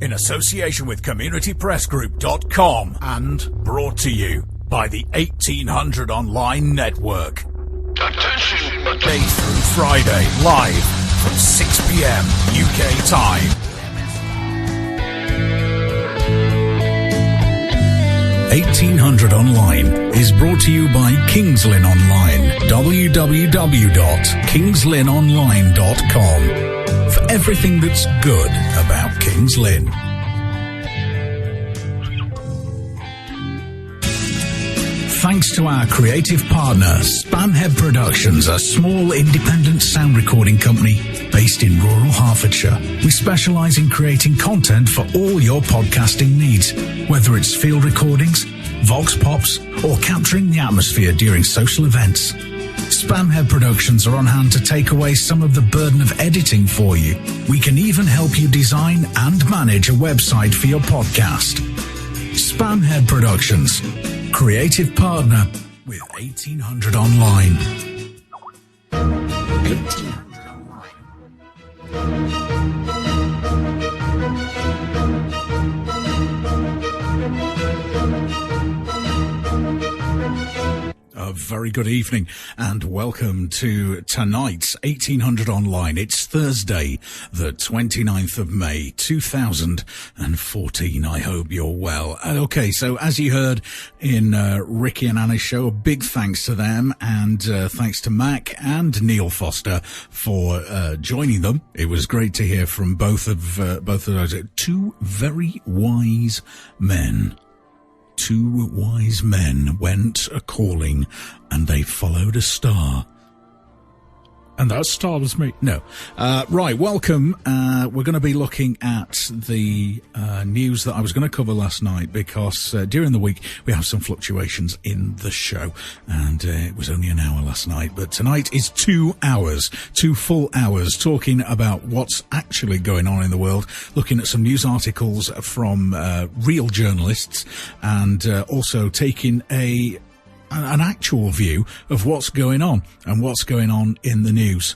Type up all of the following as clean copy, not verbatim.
in association with CommunityPressGroup.com and brought to you by the 1800 Online Network. Attention! Monday through Friday, live from 6 p.m. UK time. 1800 Online is brought to you by Kings Lynn Online. www.kingslynnonline.com for everything that's good about Kings Lynn. Thanks to our creative partner, Spamhead Productions, a small independent sound recording company based in rural Hertfordshire. We specialise in creating content for all your podcasting needs, whether it's field recordings, vox pops, or capturing the atmosphere during social events. Spamhead Productions are on hand to take away some of the burden of editing for you. We can even help you design and manage a website for your podcast. Spamhead Productions, creative partner with 1800 Online. 1800 Online. A very good evening and welcome to tonight's 1800 Online. It's Thursday, the 29th of May, 2014. I hope you're well. Okay, so as you heard in Ricky and Anna's show, a big thanks to them and thanks to Mac and Neil Foster for joining them. It was great to hear from both of those two very wise men. Two wise men went a-calling, and they followed a star. And that star was me. No. Right, welcome. We're going to be looking at the news that I was going to cover last night because during the week we have some fluctuations in the show. And it was only an hour last night. But tonight is 2 hours, 2 full hours, talking about what's actually going on in the world, looking at some news articles from real journalists, and also taking an actual view of what's going on and what's going on in the news.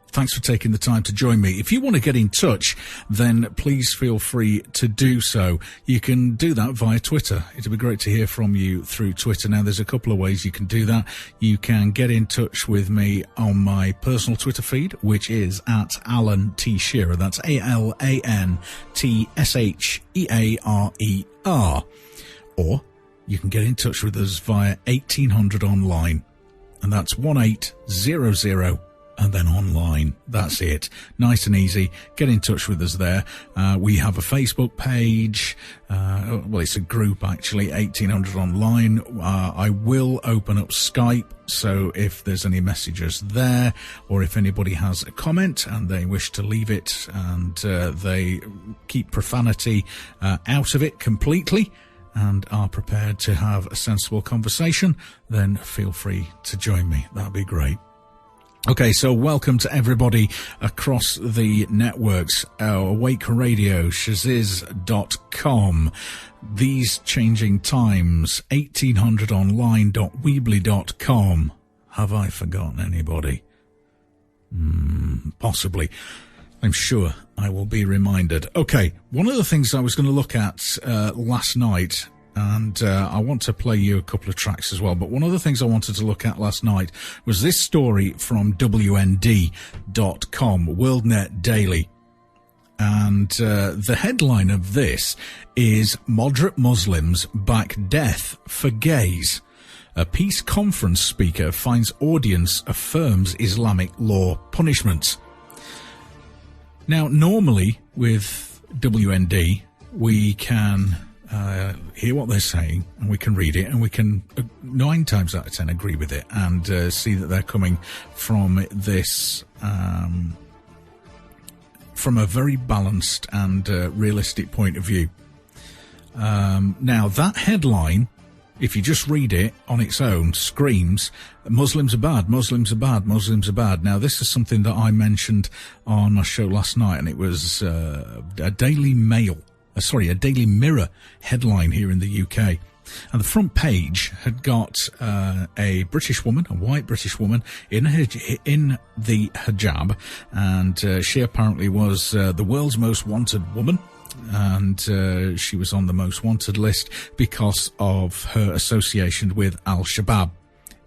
Thanks for taking the time to join me. If you want to get in touch, then please feel free to do so. You can do that via Twitter. It'd be great to hear from you through Twitter. Now, there's a couple of ways you can do that. You can get in touch with me on my personal Twitter feed, which is at Alan T. Shearer. That's AlanTShearer. Or you can get in touch with us via 1800 Online, and that's 1800 and then online. That's it. Nice and easy. Get in touch with us there. We have a Facebook page. Well, it's a group actually, 1800 Online. I will open up Skype, so if there's any messages there, or if anybody has a comment and they wish to leave it and they keep profanity out of it completely, and are prepared to have a sensible conversation, then feel free to join me. That'd be great. Okay, so welcome to everybody across the networks. Awake Radio, shaziz.com, These Changing Times, 1800online.weebly.com. Have I forgotten anybody? Possibly. I'm sure I will be reminded. Okay, one of the things I was going to look at last night, and I want to play you a couple of tracks as well, but one of the things I wanted to look at last night was this story from WND.com, WorldNet Daily. And the headline of this is Moderate Muslims Back Death for Gays. A peace conference speaker finds audience affirms Islamic law punishments. Now, normally with WND, we can hear what they're saying and we can read it and we can 9 times out of 10 agree with it and see that they're coming from this from a very balanced and realistic point of view. Now, that headline, if you just read it on its own, screams, Muslims are bad, Muslims are bad, Muslims are bad. Now, this is something that I mentioned on my show last night, and it was a Daily Mirror headline here in the UK. And the front page had got a British woman, a white British woman, in the hijab, and she apparently was the world's most wanted woman. and she was on the most wanted list because of her association with Al-Shabaab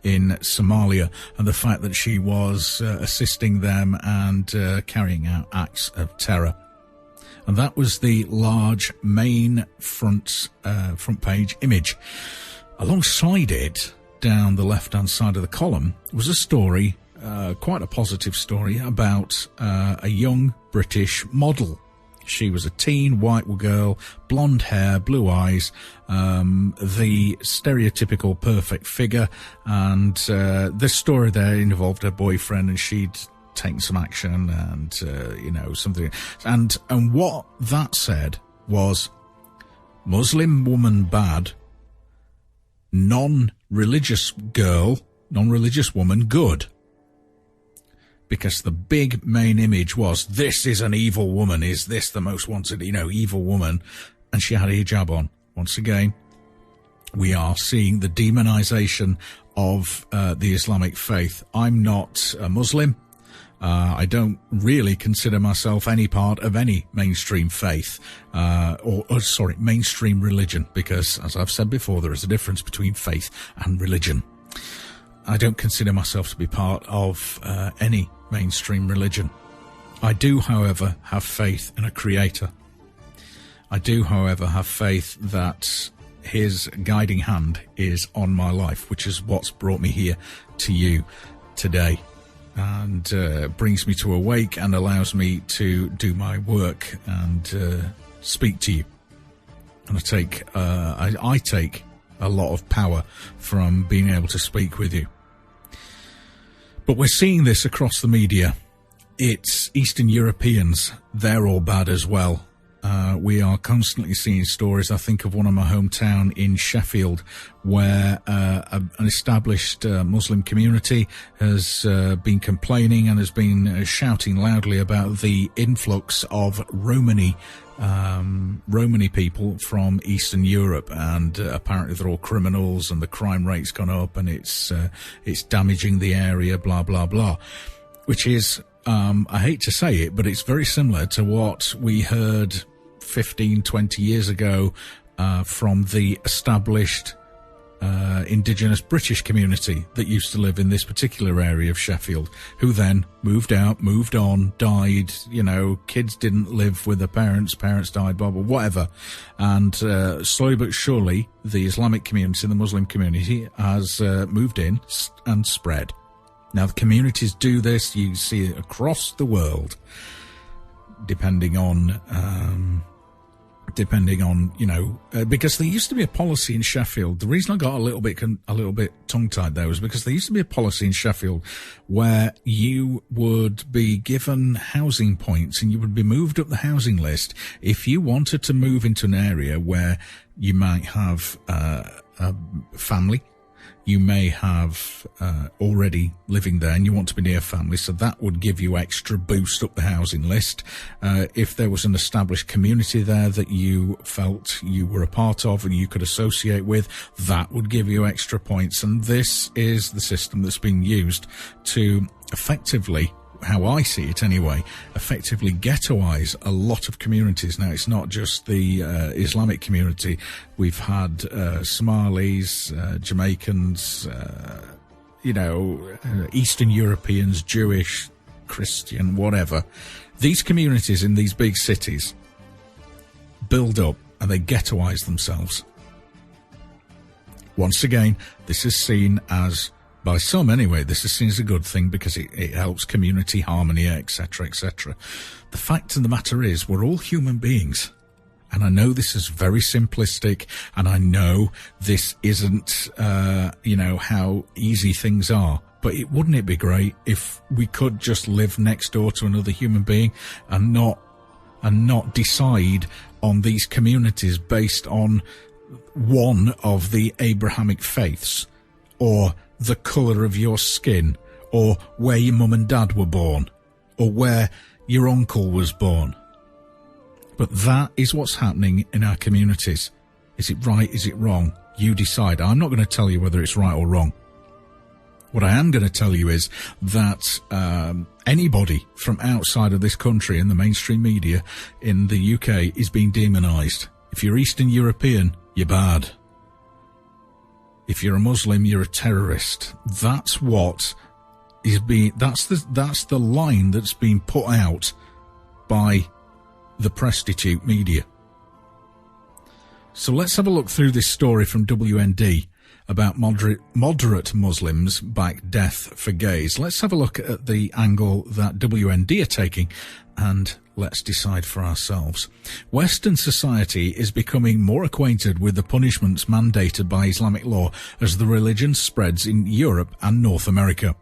in Somalia, and the fact that she was assisting them and carrying out acts of terror. And that was the large main front page image. Alongside it, down the left-hand side of the column, was a story, quite a positive story, about a young British model. She was a teen, white girl, blonde hair, blue eyes, the stereotypical perfect figure, and the story there involved her boyfriend, and she'd taken some action and, something. And what that said was, Muslim woman bad, non-religious woman good. Because the big main image was, this is an evil woman. Is this the most wanted, evil woman? And she had a hijab on. Once again, we are seeing the demonization of the Islamic faith. I'm not a Muslim. I don't really consider myself any part of any mainstream faith, mainstream religion, because, as I've said before, there is a difference between faith and religion. I don't consider myself to be part of any mainstream religion. I do, however, have faith in a creator. I do, however, have faith that his guiding hand is on my life, which is what's brought me here to you today, and brings me to awake and allows me to do my work and speak to you. And I take a lot of power from being able to speak with you. But we're seeing this across the media. It's Eastern Europeans. They're all bad as well. We are constantly seeing stories. I think of one in my hometown in Sheffield, where an established Muslim community has been complaining and has been shouting loudly about the influx of Romani people from Eastern Europe, and apparently they're all criminals, and the crime rate's gone up, and it's damaging the area, blah blah blah, which is I hate to say it, but it's very similar to what we heard 15, 20 years ago from the established indigenous British community that used to live in this particular area of Sheffield, who then moved out, moved on, died, kids didn't live with their parents died, blah, blah, whatever. And slowly but surely, the Islamic community, the Muslim community, has moved in and spread. Now, the communities do this. You see it across the world, depending on, because there used to be a policy in Sheffield. The reason I got a little bit tongue-tied there was because there used to be a policy in Sheffield where you would be given housing points and you would be moved up the housing list if you wanted to move into an area where you might have a family. You may have already living there and you want to be near family, so that would give you extra boost up the housing list. If there was an established community there that you felt you were a part of and you could associate with, that would give you extra points. And this is the system that's being used to effectively, how I see it anyway, effectively ghettoize a lot of communities. Now, it's not just the Islamic community. We've had Somalis, Jamaicans, Eastern Europeans, Jewish, Christian, whatever. These communities in these big cities build up and they ghettoize themselves. Once again, this is seen as, by some anyway, this is seen as a good thing because it helps community harmony, etc., etc. The fact of the matter is, we're all human beings. And I know this is very simplistic, and I know this isn't, how easy things are. But wouldn't it be great if we could just live next door to another human being and not decide on these communities based on one of the Abrahamic faiths, or the colour of your skin, or where your mum and dad were born, or where your uncle was born. But that is what's happening in our communities. Is it right? Is it wrong? You decide. I'm not going to tell you whether it's right or wrong. What I am going to tell you is that anybody from outside of this country in the mainstream media in the UK is being demonised. If you're Eastern European, you're bad. If you're a Muslim, you're a terrorist. That's what is being. That's the line that's been put out by the prostitute media. So let's have a look through this story from WND about moderate Muslims back death for gays. Let's have a look at the angle that WND are taking, and let's decide for ourselves. Western society is becoming more acquainted with the punishments mandated by Islamic law as the religion spreads in Europe and North America.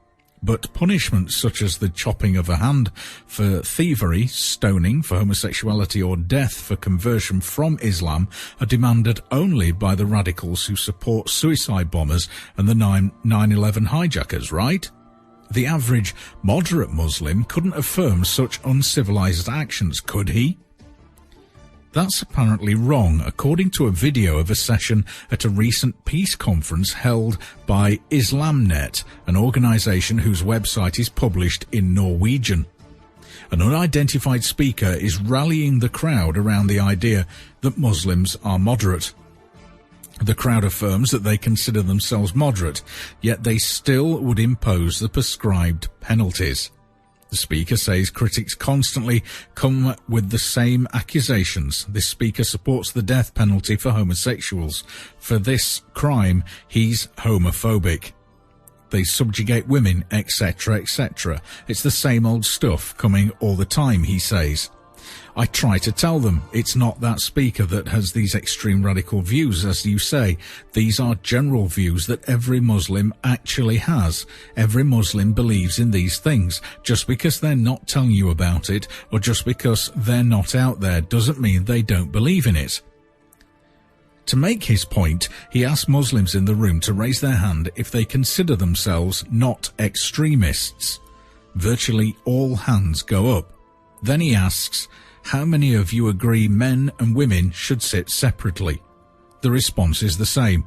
But punishments such as the chopping of a hand for thievery, stoning for homosexuality, or death for conversion from Islam are demanded only by the radicals who support suicide bombers and the 9/11 hijackers, right? The average moderate Muslim couldn't affirm such uncivilized actions, could he? That's apparently wrong, according to a video of a session at a recent peace conference held by Islamnet, an organization whose website is published in Norwegian. An unidentified speaker is rallying the crowd around the idea that Muslims are moderate. The crowd affirms that they consider themselves moderate, yet they still would impose the prescribed penalties. The speaker says critics constantly come with the same accusations. This speaker supports the death penalty for homosexuals. For this crime, he's homophobic. They subjugate women, etc., etc. It's the same old stuff coming all the time, he says. I try to tell them it's not that speaker that has these extreme radical views, as you say. These are general views that every Muslim actually has. Every Muslim believes in these things. Just because they're not telling you about it, or just because they're not out there, doesn't mean they don't believe in it. To make his point, he asked Muslims in the room to raise their hand if they consider themselves not extremists. Virtually all hands go up. Then he asks, how many of you agree men and women should sit separately? The response is the same.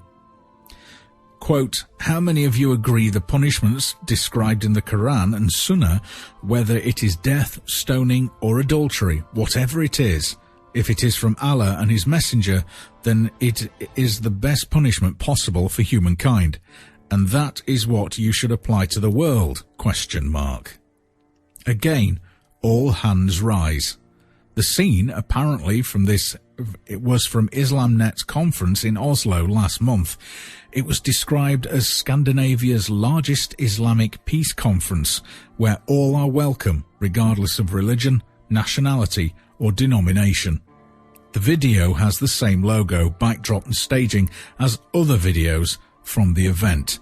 Quote, how many of you agree the punishments described in the Quran and Sunnah, whether it is death, stoning, or adultery, whatever it is, if it is from Allah and His Messenger, then it is the best punishment possible for humankind. And that is what you should apply to the world, ? Again, all hands rise. The scene, apparently it was from Islamnet's conference in Oslo last month. It was described as Scandinavia's largest Islamic peace conference, where all are welcome, regardless of religion, nationality, or denomination. The video has the same logo, backdrop, and staging as other videos from the event.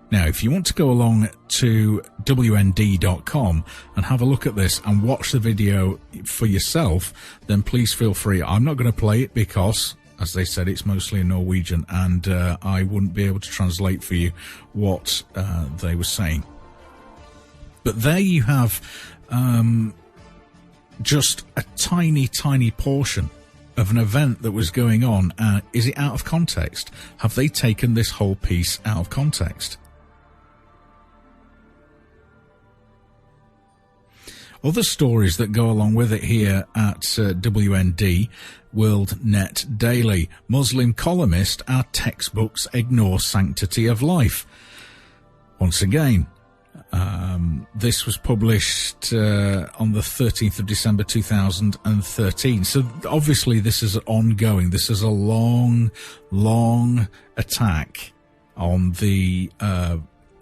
Now, if you want to go along to WND.com and have a look at this and watch the video for yourself, then please feel free. I'm not going to play it because, as they said, it's mostly in Norwegian, and I wouldn't be able to translate for you what they were saying. But there you have just a tiny, tiny portion of an event that was going on. Is it out of context? Have they taken this whole piece out of context? Other stories that go along with it here at WND, World Net Daily. Muslim columnist, our textbooks ignore sanctity of life. Once again, this was published on the 13th of December 2013. So obviously this is ongoing. This is a long, long attack on the...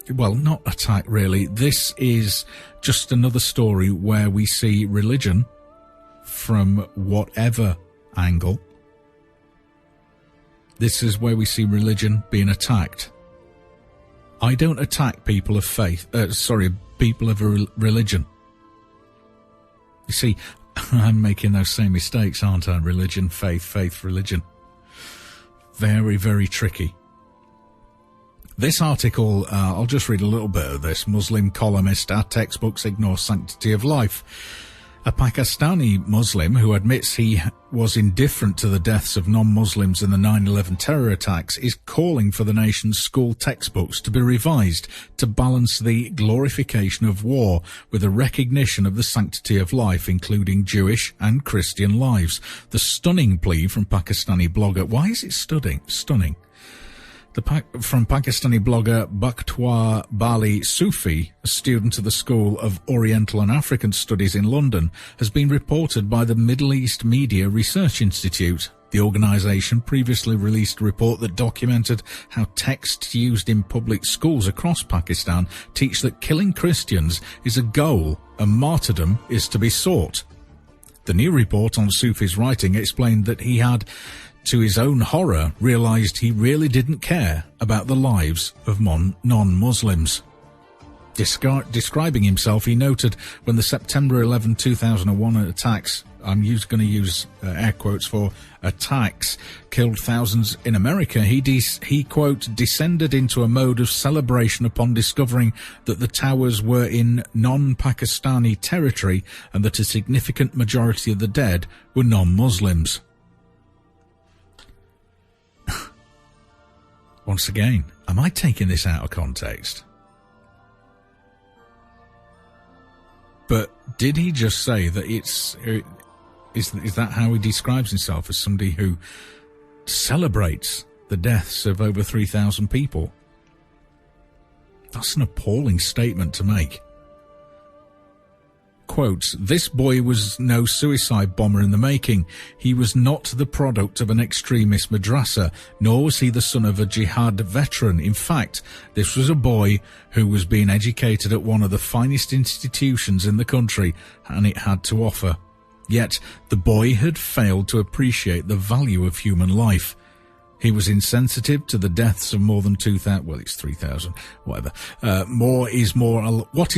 well, not attack really. This is just another story where we see religion from whatever angle. This is where we see religion being attacked. I don't attack people of faith, people of religion. You see, I'm making those same mistakes, aren't I? Religion, faith, religion. Very, very tricky. This article, I'll just read a little bit of this. Muslim columnist, our textbooks ignore sanctity of life. A Pakistani Muslim who admits he was indifferent to the deaths of non-Muslims in the 9/11 terror attacks is calling for the nation's school textbooks to be revised to balance the glorification of war with a recognition of the sanctity of life, including Jewish and Christian lives. The stunning plea from Pakistani blogger... Why is it stunning? From Pakistani blogger Bakhtwar Bali Sufi, a student of the School of Oriental and African Studies in London, has been reported by the Middle East Media Research Institute. The organisation previously released a report that documented how texts used in public schools across Pakistan teach that killing Christians is a goal and martyrdom is to be sought. The new report on Sufi's writing explained that he had, to his own horror, realised he really didn't care about the lives of non-Muslims. Describing himself, he noted when the September 11, 2001 attacks, I'm going to use air quotes for attacks, killed thousands in America, he quote, descended into a mode of celebration upon discovering that the towers were in non-Pakistani territory and that a significant majority of the dead were non-Muslims. Once again, am I taking this out of context? But did he just say that is that how he describes himself, as somebody who celebrates the deaths of over 3,000 people? That's an appalling statement to make. Quotes, this boy was no suicide bomber in the making. He was not the product of an extremist madrasa, nor was he the son of a jihad veteran. In fact, this was a boy who was being educated at one of the finest institutions in the country, and it had to offer. Yet, the boy had failed to appreciate the value of human life. He was insensitive to the deaths of more than 2,000, well, it's 3,000, whatever. What is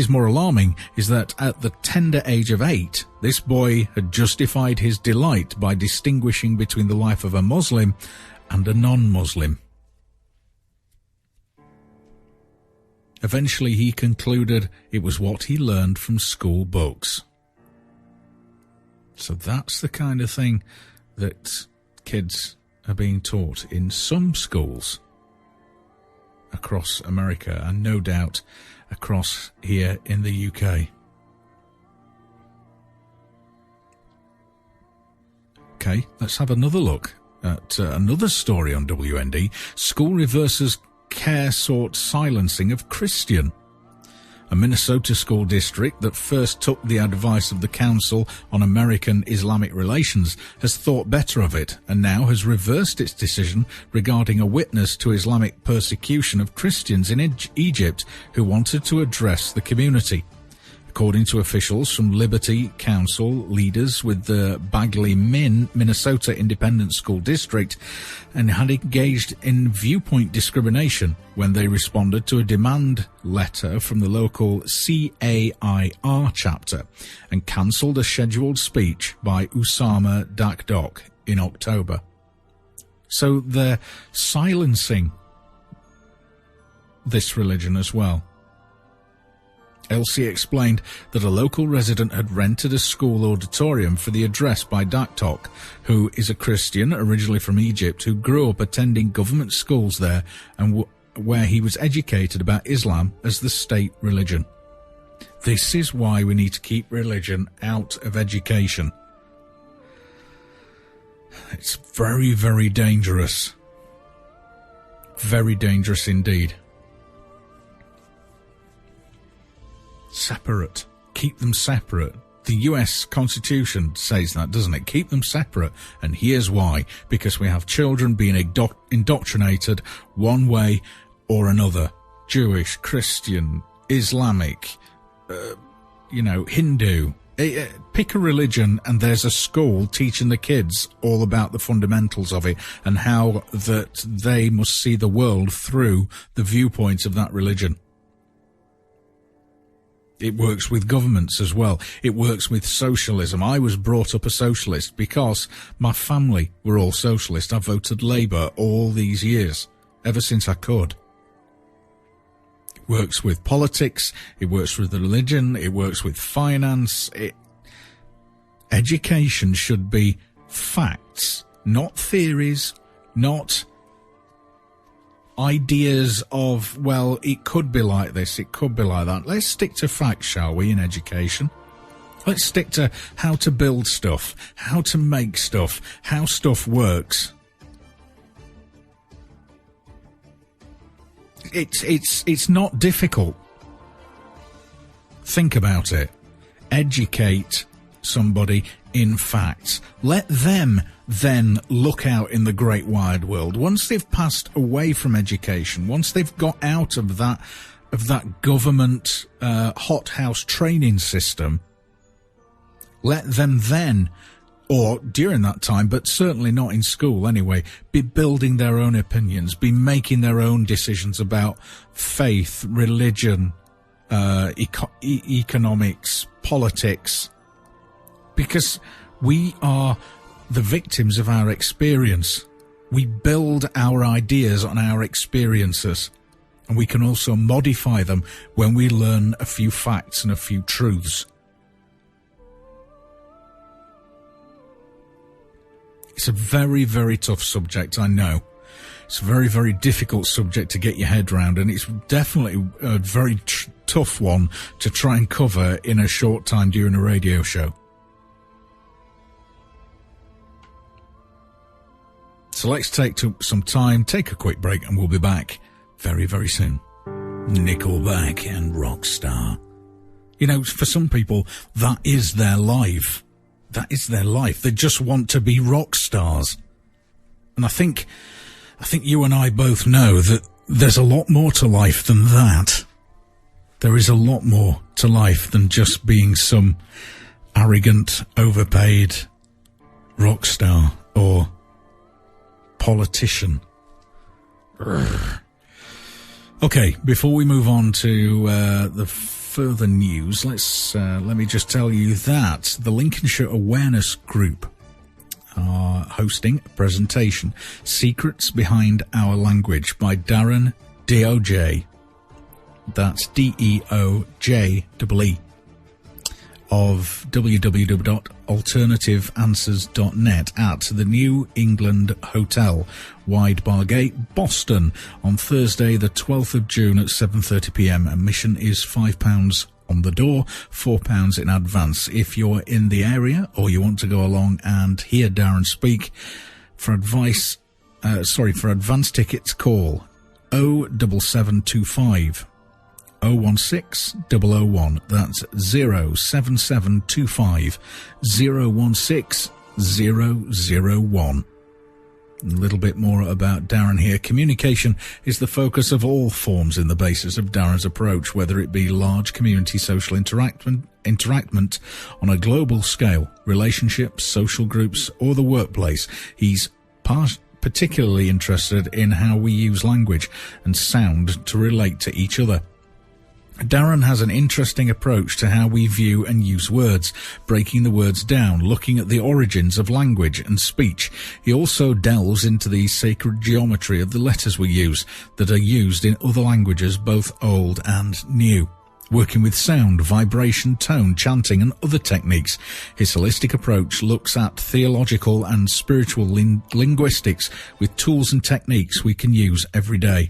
more alarming is that at the tender age of 8, this boy had justified his delight by distinguishing between the life of a Muslim and a non-Muslim. Eventually, he concluded it was what he learned from school books. So that's the kind of thing that kids are being taught in some schools across America and no doubt across here in the UK. Okay, let's have another look at another story on WND. School reverses care sought silencing of Christian. A Minnesota school district that first took the advice of the Council on American Islamic Relations has thought better of it and now has reversed its decision regarding a witness to Islamic persecution of Christians in Egypt who wanted to address the community. According to officials from Liberty Council, leaders with the Bagley Minnesota Independent School District, and had engaged in viewpoint discrimination when they responded to a demand letter from the local CAIR chapter and cancelled a scheduled speech by Usama Dakdok in October. So they're silencing this religion as well. Elsie explained that a local resident had rented a school auditorium for the address by Daktok, who is a Christian originally from Egypt who grew up attending government schools there and where he was educated about Islam as the state religion. This is why we need to keep religion out of education. It's very, very dangerous. Very dangerous indeed. Separate. Keep them separate. The US Constitution says that, doesn't it? Keep them separate. And here's why. Because we have children being indoctrinated one way or another. Jewish, Christian, Islamic, Hindu. Pick a religion and there's a school teaching the kids all about the fundamentals of it and how that they must see the world through the viewpoints of that religion. It works with governments as well. It works with socialism. I was brought up a socialist because my family were all socialist. I voted Labour all these years, ever since I could. It works with politics. It works with religion. It works with finance. Education should be facts, not theories, not ideas of, well, it could be like this, it could be like that. Let's stick to facts, shall we, in education? Let's stick to how to build stuff, how to make stuff, how stuff works. It's not difficult. Think about it. Educate somebody in facts. Let them then look out in the great wide world. Once they've passed away from education, once they've got out of that government hothouse training system, let them then, or during that time, but certainly not in school anyway, be building their own opinions, be making their own decisions about faith, religion, economics, politics, because we are the victims of our experience. We build our ideas on our experiences, and we can also modify them when we learn a few facts and a few truths. It's a very, very tough subject, I know. It's a very, very difficult subject to get your head around, and it's definitely a very tough one to try and cover in a short time during a radio show. So let's take some time, take a quick break, and we'll be back very, very soon. Nickelback and Rockstar. You know, for some people, that is their life. That is their life. They just want to be rock stars. And I think you and I both know that there's a lot more to life than that. There is a lot more to life than just being some arrogant, overpaid rock star or politician. Okay, before we move on to the further news, let me just tell you that the Lincolnshire Awareness Group are hosting a presentation, Secrets Behind Our Language, by Darren DOJ. That's DEOJEE of www.alternativeanswers.net at the New England Hotel, Wide Bargate, Boston, on Thursday the 12th of June at 7:30 p.m. Admission is £5 on the door, £4 in advance. If you're in the area or you want to go along and hear Darren speak, for advice, for advance tickets, call 07725 016 001. That's 07725 016 001. A little bit more about Darren here. Communication is the focus of all forms in the basis of Darren's approach, whether it be large community social interactment on a global scale, relationships, social groups, or the workplace. He's particularly interested in how we use language and sound to relate to each other. Darren has an interesting approach to how we view and use words, breaking the words down, looking at the origins of language and speech. He also delves into the sacred geometry of the letters we use that are used in other languages, both old and new. Working with sound, vibration, tone, chanting, and other techniques, his holistic approach looks at theological and spiritual linguistics with tools and techniques we can use every day.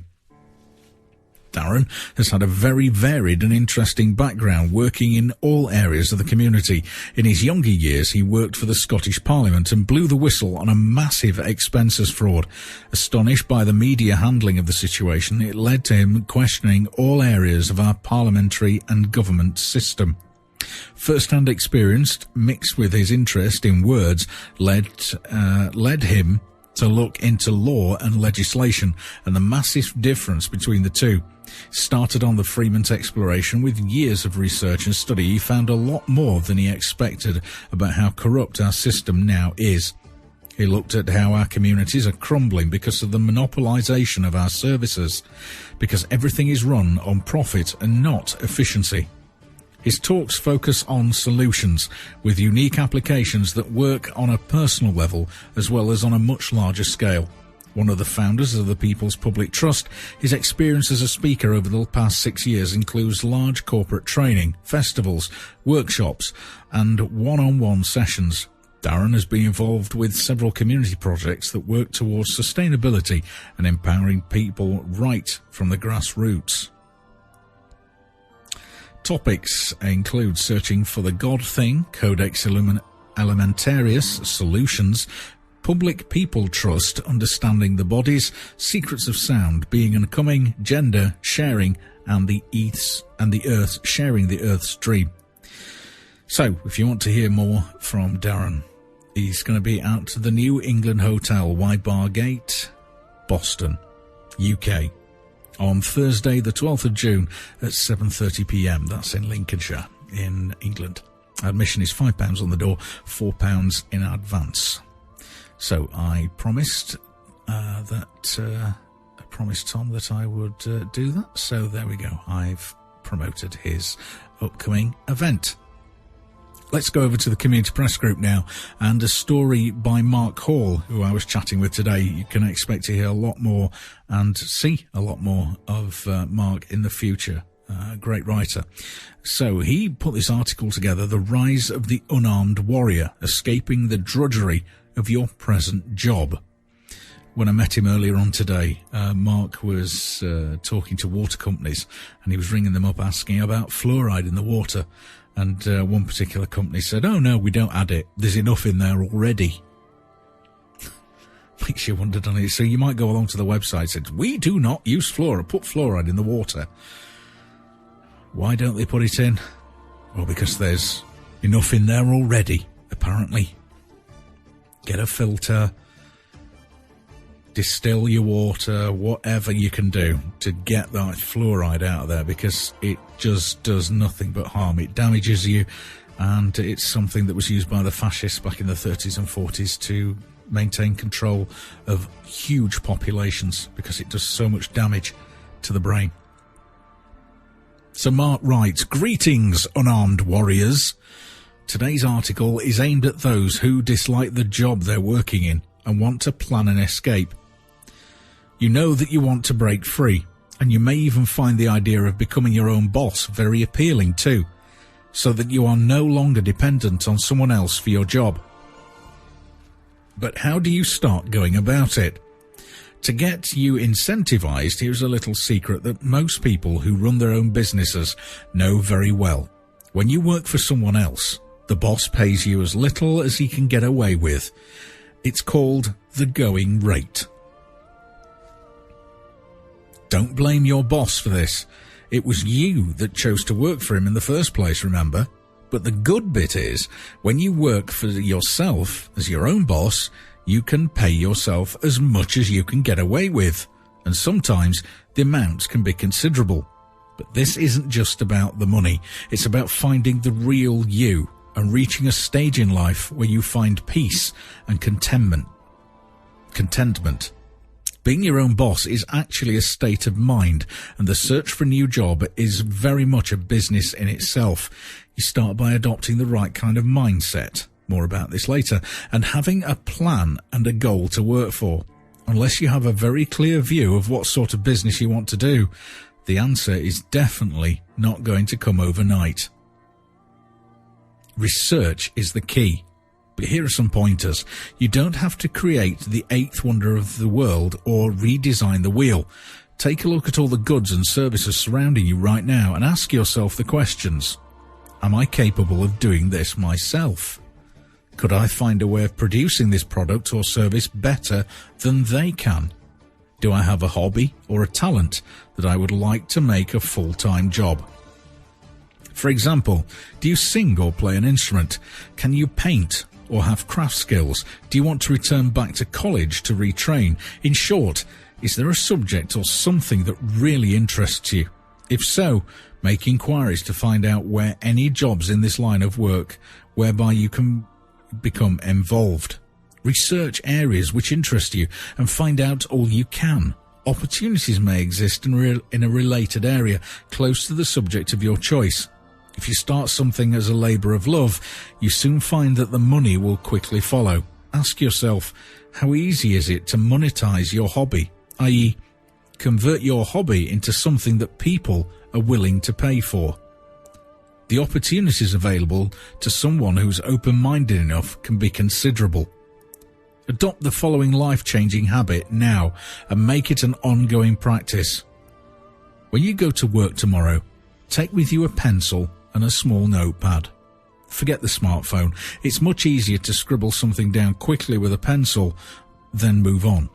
Darren has had a very varied and interesting background, working in all areas of the community. In his younger years, he worked for the Scottish Parliament and blew the whistle on a massive expenses fraud. Astonished by the media handling of the situation, it led to him questioning all areas of our parliamentary and government system. First-hand experience, mixed with his interest in words, led him to look into law and legislation and the massive difference between the two. Started on the Fremont exploration. With years of research and study, he found a lot more than he expected about how corrupt our system now is. He looked at how our communities are crumbling because of the monopolization of our services, because everything is run on profit and not efficiency. His talks focus on solutions with unique applications that work on a personal level as well as on a much larger scale. One of the founders of the People's Public Trust, his experience as a speaker over the past 6 years includes large corporate training, festivals, workshops, and one-on-one sessions. Darren has been involved with several community projects that work towards sustainability and empowering people right from the grassroots. Topics include searching for the God thing, Codex Alimentarius, solutions, public people trust, understanding the bodies, secrets of sound, being and coming, gender, sharing, and the earth, sharing the earth's dream. So, if you want to hear more from Darren, he's going to be out to the New England Hotel, Wide Bar Gate, Boston, UK, on Thursday, the 12th of June at 7:30 p.m. That's in Lincolnshire, in England. Admission is £5 on the door, £4 in advance. So I promised Tom that I would do that. So there we go. I've promoted his upcoming event. Let's go over to the community press group now, and a story by Mark Hall, who I was chatting with today. You can expect to hear a lot more and see a lot more of Mark in the future. Great writer. So he put this article together, The Rise of the Unarmed Warrior, Escaping the Drudgery of Your Present Job. When I met him earlier on today, Mark was talking to water companies, and he was ringing them up asking about fluoride in the water. And one particular company said, "Oh no, we don't add it. There's enough in there already." Makes you wonder, doesn't it? So you might go along to the website and say, "We do not use fluoride, put fluoride in the water." Why don't they put it in? Well, because there's enough in there already, apparently. Get a filter, distill your water, whatever you can do to get that fluoride out of there, because it just does nothing but harm. It damages you, and it's something that was used by the fascists back in the 30s and 40s to maintain control of huge populations, because it does so much damage to the brain. So Mark writes, "Greetings, unarmed warriors. Today's article is aimed at those who dislike the job they're working in and want to plan an escape. You know that you want to break free, and you may even find the idea of becoming your own boss very appealing too, so that you are no longer dependent on someone else for your job. But how do you start going about it? To get you incentivized, here's a little secret that most people who run their own businesses know very well. When you work for someone else, the boss pays you as little as he can get away with. It's called the going rate. Don't blame your boss for this. It was you that chose to work for him in the first place, remember? But the good bit is, when you work for yourself as your own boss, you can pay yourself as much as you can get away with. And sometimes the amounts can be considerable. But this isn't just about the money. It's about finding the real you and reaching a stage in life where you find peace and contentment. Being your own boss is actually a state of mind, and the search for a new job is very much a business in itself. You start by adopting the right kind of mindset. More about this later. And having a plan and a goal to work for. Unless you have a very clear view of what sort of business you want to do, the answer is definitely not going to come overnight. Research is the key. But here are some pointers. You don't have to create the eighth wonder of the world or redesign the wheel. Take a look at all the goods and services surrounding you right now and ask yourself the questions. Am I capable of doing this myself? Could I find a way of producing this product or service better than they can? Do I have a hobby or a talent that I would like to make a full-time job? For example, do you sing or play an instrument? Can you paint or have craft skills? Do you want to return back to college to retrain? In short, is there a subject or something that really interests you? If so, make inquiries to find out where any jobs in this line of work whereby you can become involved. Research areas which interest you and find out all you can. Opportunities may exist in a related area close to the subject of your choice. If you start something as a labour of love, you soon find that the money will quickly follow. Ask yourself, how easy is it to monetize your hobby, i.e., convert your hobby into something that people are willing to pay for? The opportunities available to someone who's open-minded enough can be considerable. Adopt the following life-changing habit now and make it an ongoing practice. When you go to work tomorrow, take with you a pencil and a small notepad. Forget the smartphone. It's much easier to scribble something down quickly with a pencil than move on.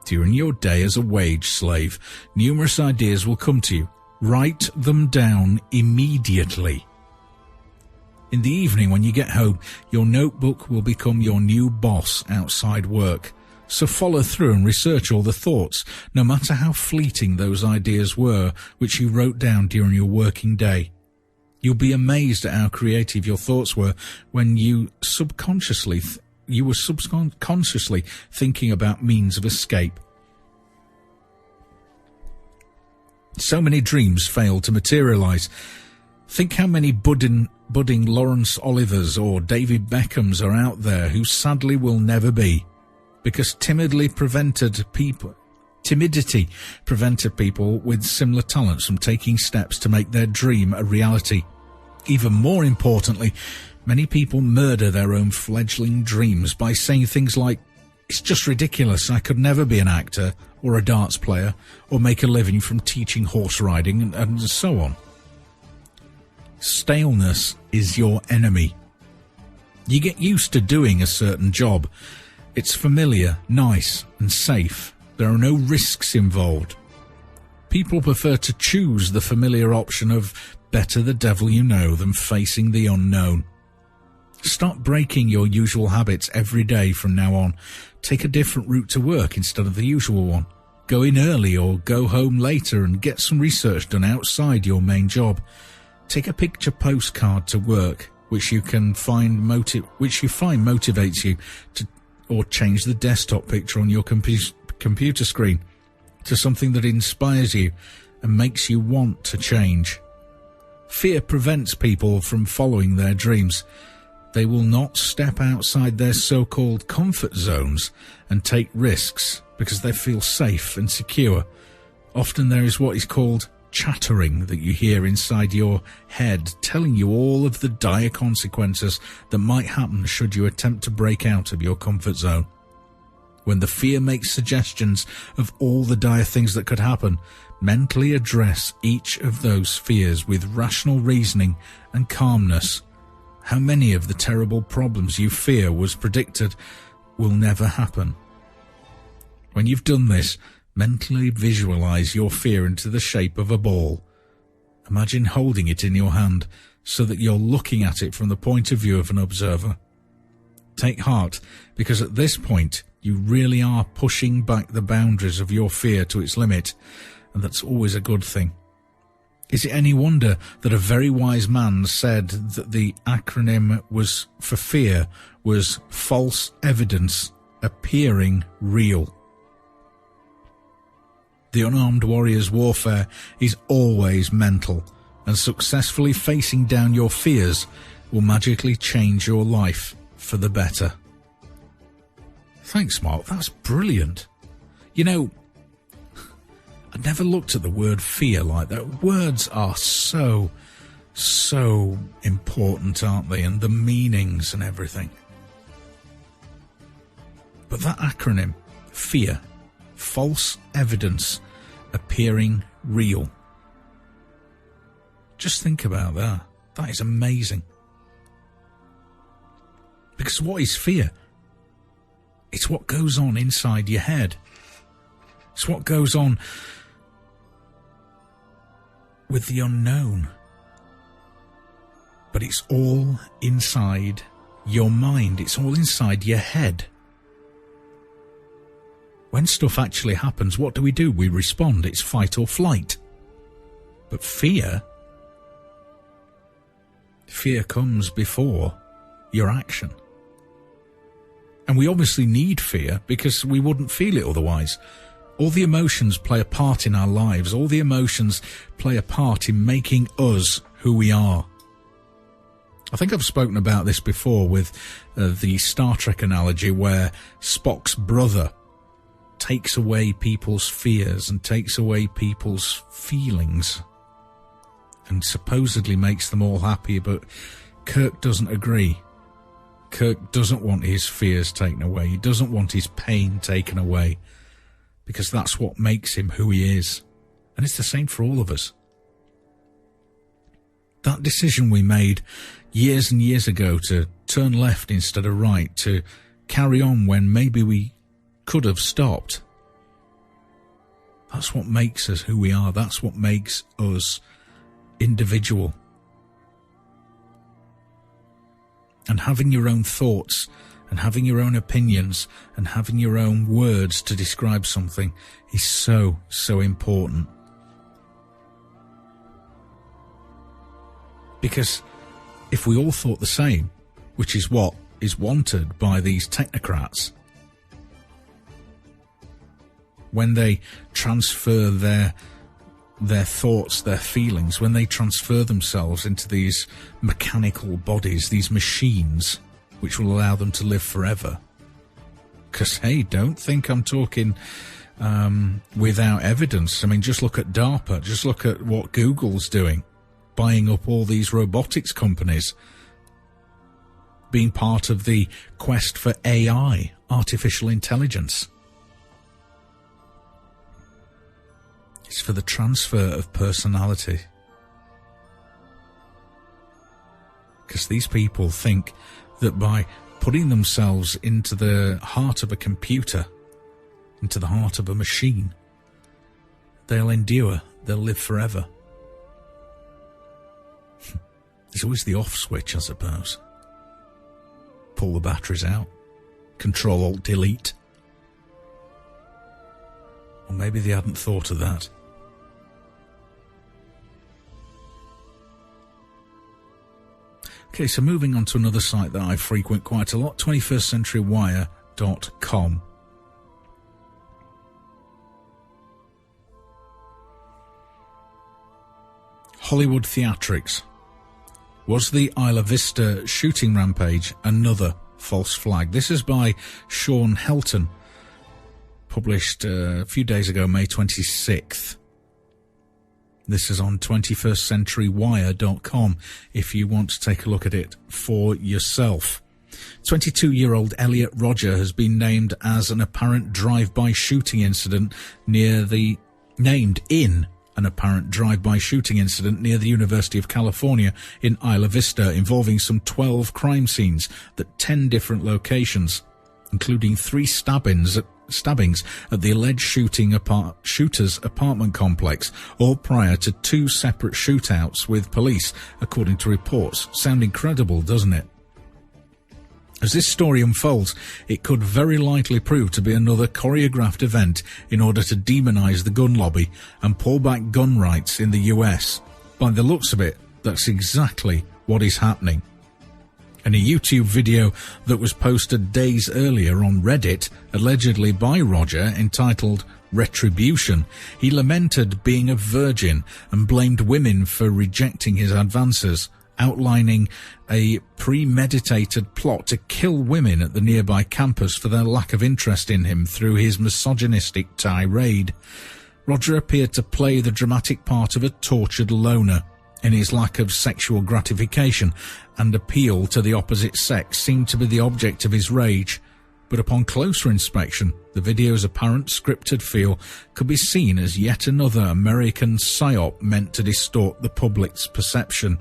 During your day as a wage slave, numerous ideas will come to you. Write them down immediately. In the evening when you get home, your notebook will become your new boss outside work. So follow through and research all the thoughts, no matter how fleeting those ideas were, which you wrote down during your working day. You'll be amazed at how creative your thoughts were when you were subconsciously thinking about means of escape. So many dreams fail to materialize. Think how many budding Laurence Olivers or David Beckhams are out there who sadly will never be, because timidity prevented people with similar talents from taking steps to make their dream a reality. Even more importantly, many people murder their own fledgling dreams by saying things like, "It's just ridiculous, I could never be an actor or a darts player or make a living from teaching horse riding," and so on. Staleness is your enemy. You get used to doing a certain job. It's familiar, nice, and safe. There are no risks involved. People prefer to choose the familiar option of better the devil you know than facing the unknown. Start breaking your usual habits every day from now on. Take a different route to work instead of the usual one. Go in early or go home later and get some research done outside your main job. Take a picture postcard to work, which you find motivates you to, or change the desktop picture on your computer screen to something that inspires you and makes you want to change. Fear prevents people from following their dreams. They will not step outside their so-called comfort zones and take risks because they feel safe and secure. Often there is what is called chattering that you hear inside your head, telling you all of the dire consequences that might happen should you attempt to break out of your comfort zone. When the fear makes suggestions of all the dire things that could happen, mentally address each of those fears with rational reasoning and calmness. How many of the terrible problems you fear was predicted will never happen? When you've done this, mentally visualize your fear into the shape of a ball. Imagine holding it in your hand so that you're looking at it from the point of view of an observer. Take heart, because at this point you really are pushing back the boundaries of your fear to its limit, and that's always a good thing. Is it any wonder that a very wise man said that the acronym for fear was false evidence appearing real? The unarmed warrior's warfare is always mental, and successfully facing down your fears will magically change your life for the better. Thanks, Mark. That's brilliant. You know, I never looked at the word fear like that. Words are so important, aren't they? And the meanings and everything. But that acronym, fear, false evidence appearing real. Just think about that. That is amazing. Because what is fear? It's what goes on inside your head. It's what goes on with the unknown. But it's all inside your mind. It's all inside your head. When stuff actually happens, what do? We respond. It's fight or flight. But fear comes before your action. And we obviously need fear because we wouldn't feel it otherwise. All the emotions play a part in our lives. All the emotions play a part in making us who we are. I think I've spoken about this before with the Star Trek analogy where Spock's brother takes away people's fears and takes away people's feelings and supposedly makes them all happy, but Kirk doesn't agree. Kirk doesn't want his fears taken away. He doesn't want his pain taken away, because that's what makes him who he is. And it's the same for all of us. That decision we made years and years ago to turn left instead of right, to carry on when maybe we could have stopped. That's what makes us who we are. That's what makes us individual. And having your own thoughts and having your own opinions and having your own words to describe something is so, so important. Because if we all thought the same, which is what is wanted by these technocrats, when they transfer their thoughts, their feelings, when they transfer themselves into these mechanical bodies, these machines, which will allow them to live forever. Because, hey, don't think I'm talking without evidence. I mean, just look at DARPA, just look at what Google's doing, buying up all these robotics companies, being part of the quest for AI, artificial intelligence. It's for the transfer of personality. Because these people think that by putting themselves into the heart of a computer, into the heart of a machine, they'll endure, they'll live forever. There's always the off switch, I suppose. Pull the batteries out. Control-Alt-Delete. Or maybe they hadn't thought of that. Okay, so moving on to another site that I frequent quite a lot, 21stcenturywire.com. Hollywood Theatrics. Was the Isla Vista shooting rampage another false flag? This is by Sean Helton, published a few days ago, May 26th. This is on 21stcenturywire.com if you want to take a look at it for yourself. 22-year-old Elliot Rodger has been named as an apparent drive-by shooting incident an apparent drive-by shooting incident near the University of California in Isla Vista involving some 12 crime scenes at 10 different locations, including 3 stabbings at the alleged shooter's apartment complex, all prior to 2 separate shootouts with police, according to reports. Sound incredible, doesn't it? As this story unfolds, it could very likely prove to be another choreographed event in order to demonize the gun lobby and pull back gun rights in the US. By the looks of it, that's exactly what is happening. In a YouTube video that was posted days earlier on Reddit, allegedly by Rodger, entitled Retribution, he lamented being a virgin and blamed women for rejecting his advances, outlining a premeditated plot to kill women at the nearby campus for their lack of interest in him through his misogynistic tirade. Rodger appeared to play the dramatic part of a tortured loner, in his lack of sexual gratification and appeal to the opposite sex seemed to be the object of his rage. But upon closer inspection, the video's apparent scripted feel could be seen as yet another American psyop meant to distort the public's perception.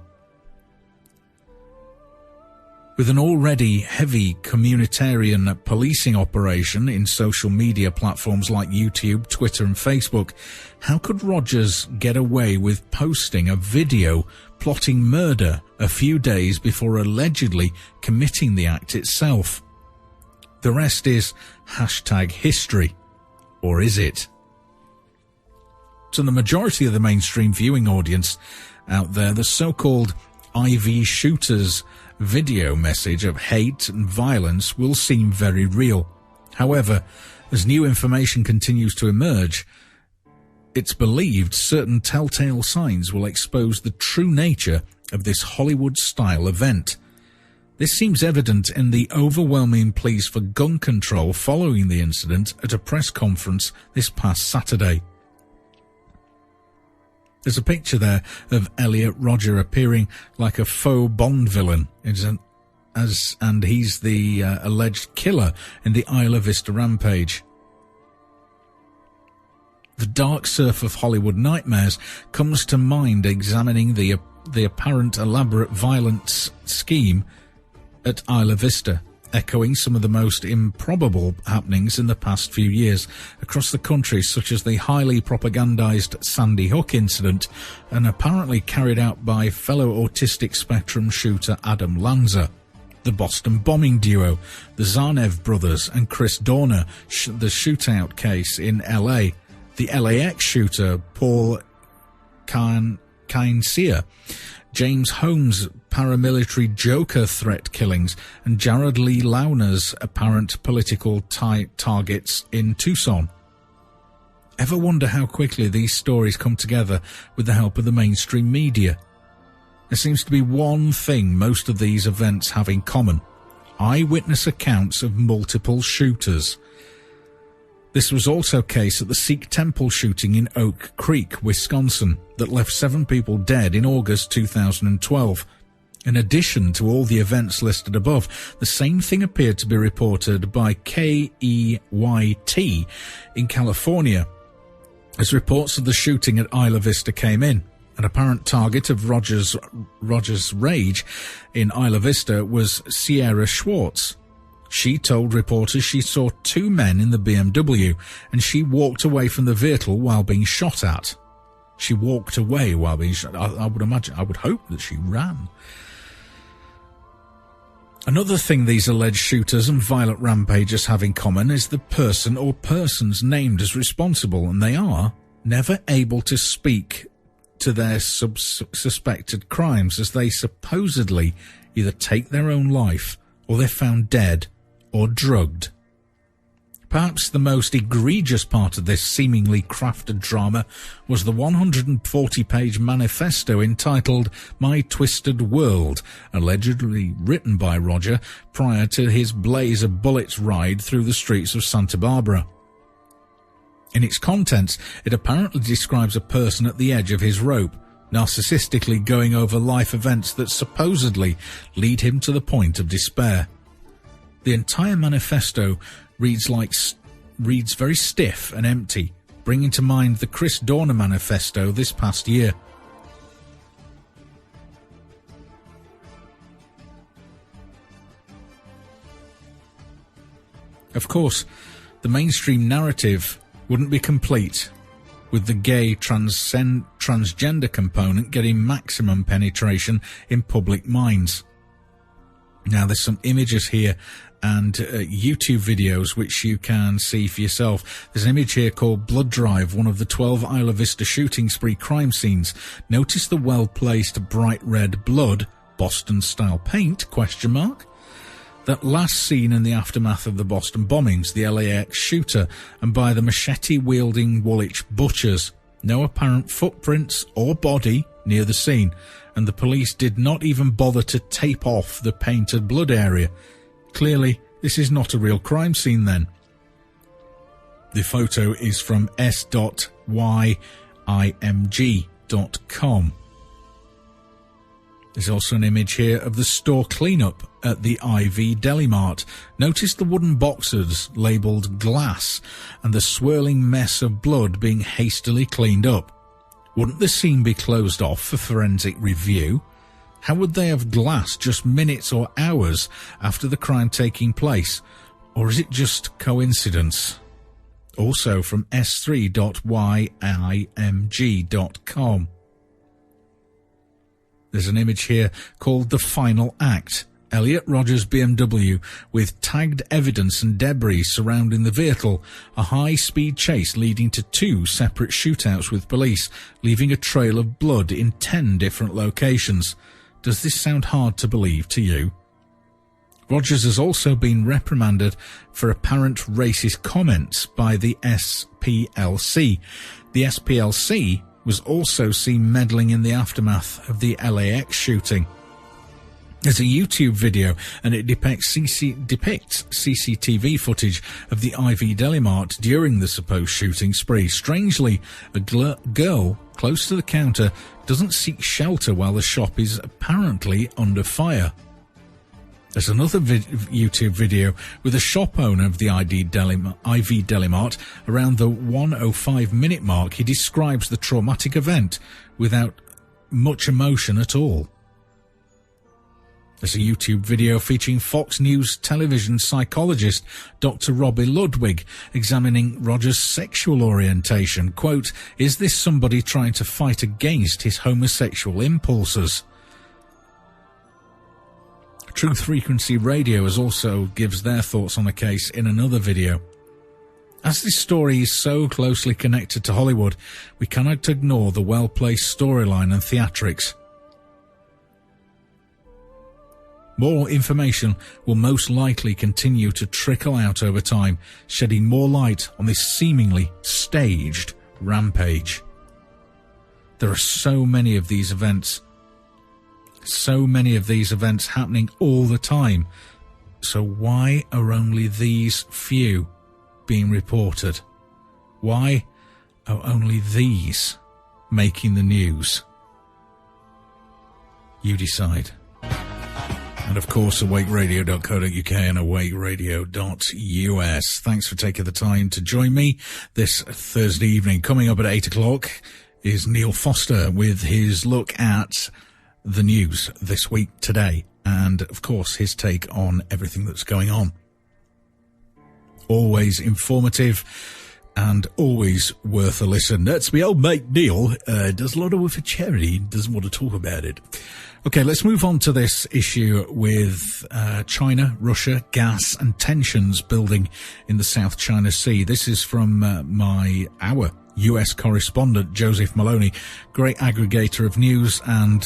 With an already heavy communitarian policing operation in social media platforms like YouTube, Twitter and Facebook, how could Rodgers get away with posting a video plotting murder a few days before allegedly committing the act itself? The rest is #history. Or is it? To the majority of the mainstream viewing audience out there, the so-called IV shooters video message of hate and violence will seem very real. However, as new information continues to emerge, it's believed certain telltale signs will expose the true nature of this Hollywood-style event. This seems evident in the overwhelming pleas for gun control following the incident at a press conference this past Saturday. There's a picture there of Elliot Rodger appearing like a faux Bond villain, and he's the alleged killer in the Isla Vista rampage. The dark surf of Hollywood nightmares comes to mind examining the apparent elaborate violence scheme at Isla Vista, echoing some of the most improbable happenings in the past few years across the country, such as the highly propagandized Sandy Hook incident, and apparently carried out by fellow autistic spectrum shooter Adam Lanza. The Boston bombing duo, the Zarnev brothers and Chris Dorner, the shootout case in LA, the LAX shooter Paul Kynseer, James Holmes' paramilitary Joker threat killings, and Jared Lee Launer's apparent political targets in Tucson. Ever wonder how quickly these stories come together with the help of the mainstream media? There seems to be one thing most of these events have in common: eyewitness accounts of multiple shooters. This was also the case at the Sikh temple shooting in Oak Creek, Wisconsin, that left 7 people dead in August 2012. In addition to all the events listed above, the same thing appeared to be reported by KEYT in California, as reports of the shooting at Isla Vista came in. An apparent target of Rodger's rage in Isla Vista was Sierra Schwartz. She told reporters she saw 2 men in the BMW, and she walked away from the vehicle while being shot at. She walked away while being shot. I would hope that she ran. Another thing these alleged shooters and violent rampagers have in common is the person or persons named as responsible, and they are never able to speak to their suspected crimes, as they supposedly either take their own life or they're found dead or drugged. Perhaps the most egregious part of this seemingly crafted drama was the 140-page manifesto entitled My Twisted World, allegedly written by Rodger prior to his blaze of bullets ride through the streets of Santa Barbara. In its contents, it apparently describes a person at the edge of his rope, narcissistically going over life events that supposedly lead him to the point of despair. The entire manifesto reads very stiff and empty, bringing to mind the Chris Dorner manifesto this past year. Of course, the mainstream narrative wouldn't be complete with the gay transgender component getting maximum penetration in public minds. Now, there's some images here and YouTube videos which you can see for yourself. There's an image here called Blood Drive, one of the 12 Isla Vista shooting spree crime scenes. Notice the well-placed bright red blood, Boston-style paint, ? That last seen in the aftermath of the Boston bombings, the LAX shooter, and by the machete-wielding Woolwich butchers. No apparent footprints or body near the scene, and the police did not even bother to tape off the painted blood area. Clearly, this is not a real crime scene then. The photo is from s.yimg.com. There's also an image here of the store cleanup at the IV Deli Mart. Notice the wooden boxes labelled glass and the swirling mess of blood being hastily cleaned up. Wouldn't the scene be closed off for forensic review? How would they have glass just minutes or hours after the crime taking place? Or is it just coincidence? Also from s3.yimg.com. There's an image here called The Final Act. Elliot Rodger's BMW with tagged evidence and debris surrounding the vehicle, a high-speed chase leading to 2 separate shootouts with police, leaving a trail of blood in 10 different locations. Does this sound hard to believe to you? Rodgers has also been reprimanded for apparent racist comments by the SPLC. The SPLC was also seen meddling in the aftermath of the LAX shooting. There's a YouTube video, and it depicts CCTV footage of the IV Deli Mart during the supposed shooting spree. Strangely, a girl close to the counter doesn't seek shelter while the shop is apparently under fire. There's another YouTube video with a shop owner of the IV Deli Mart around the 1:05-minute mark. He describes the traumatic event without much emotion at all. There's a YouTube video featuring Fox News television psychologist Dr. Robbie Ludwig examining Roger's sexual orientation. Quote, "Is this somebody trying to fight against his homosexual impulses?" Truth Frequency Radio also gives their thoughts on the case in another video. As this story is so closely connected to Hollywood, we cannot ignore the well-placed storyline and theatrics. More information will most likely continue to trickle out over time, shedding more light on this seemingly staged rampage. There are so many of these events happening all the time. So why are only these few being reported? Why are only these making the news? You decide. And of course, awakeradio.co.uk and awakeradio.us. Thanks for taking the time to join me this Thursday evening. Coming up at 8 o'clock is Neil Foster with his look at the news this week, today, and of course his take on everything that's going on. Always informative and always worth a listen. That's my old mate Neil, does a lot of work for charity, doesn't want to talk about it. Okay, let's move on to this issue with China, Russia, gas and tensions building in the South China Sea. This is from our US correspondent, Joseph Maloney, great aggregator of news, and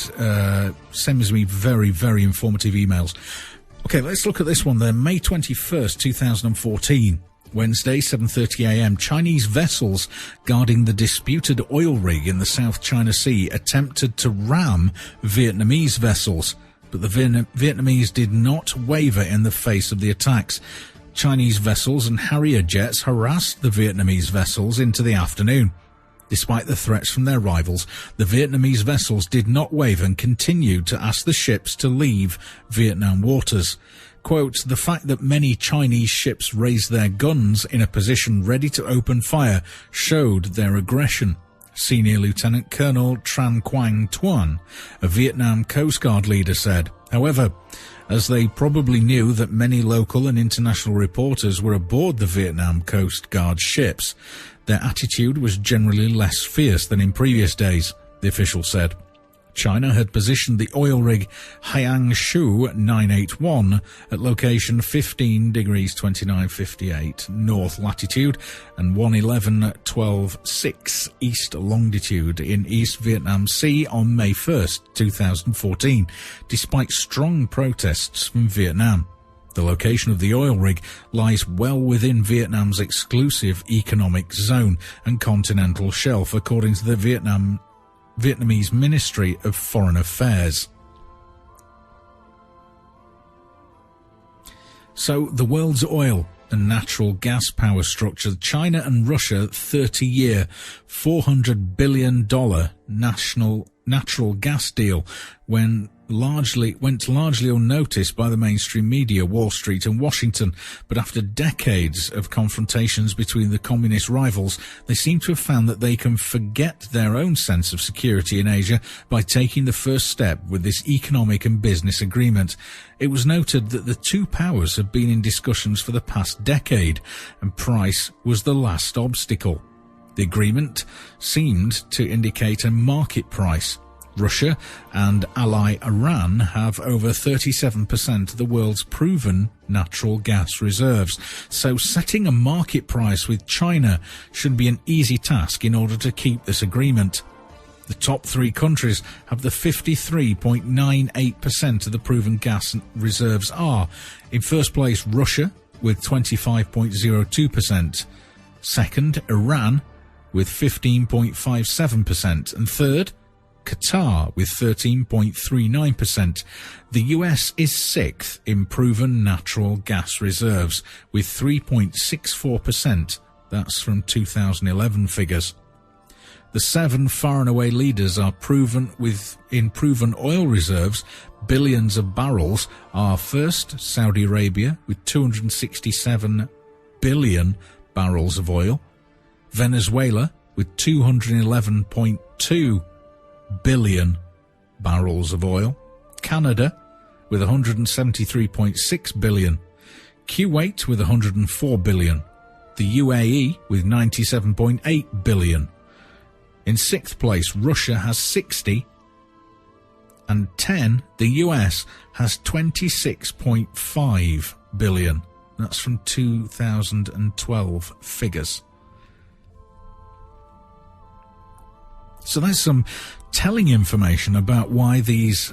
sends me very, very informative emails. Okay, let's look at this one then. May 21st, 2014. Wednesday, 7:30 a.m., Chinese vessels guarding the disputed oil rig in the South China Sea attempted to ram Vietnamese vessels, but the Vietnamese did not waver in the face of the attacks. Chinese vessels and Harrier jets harassed the Vietnamese vessels into the afternoon. Despite the threats from their rivals, the Vietnamese vessels did not waver and continued to ask the ships to leave Vietnam waters. Quote, "The fact that many Chinese ships raised their guns in a position ready to open fire showed their aggression," Senior Lieutenant Colonel Tran Quang Tuan, a Vietnam Coast Guard leader, said. However, as they probably knew that many local and international reporters were aboard the Vietnam Coast Guard ships, their attitude was generally less fierce than in previous days, the official said. China had positioned the oil rig Haiangshu 981 at location 15 degrees 29'58 north latitude and 111.12.6 east longitude in East Vietnam Sea on May 1st, 2014, despite strong protests from Vietnam. The location of the oil rig lies well within Vietnam's exclusive economic zone and continental shelf, according to the Vietnamese Ministry of Foreign Affairs. So, the world's oil and natural gas power structure, China and Russia 30-year, $400 billion natural gas deal went largely unnoticed by the mainstream media, Wall Street and Washington. But after decades of confrontations between the communist rivals, they seem to have found that they can forget their own sense of security in Asia by taking the first step with this economic and business agreement. It was noted that the two powers have been in discussions for the past decade, and price was the last obstacle. The agreement seemed to indicate a market price. Russia and ally Iran have over 37% of the world's proven natural gas reserves, so setting a market price with China should be an easy task in order to keep this agreement. The top three countries have the 53.98% of the proven gas reserves are. In first place, Russia with 25.02%. Second, Iran with 15.57%. And third, Qatar with 13.39%. The US is sixth in proven natural gas reserves with 3.64%. That's from 2011 figures. The seven far and away leaders are proven oil reserves, billions of barrels, are first Saudi Arabia with 267 billion barrels of oil, Venezuela with 211.2 billion barrels of oil, Canada with 173.6 billion, Kuwait with 104 billion, the UAE with 97.8 billion. In sixth place, Russia has 60, and 10, the US has 26.5 billion. That's from 2012 figures. So there's some telling information about why these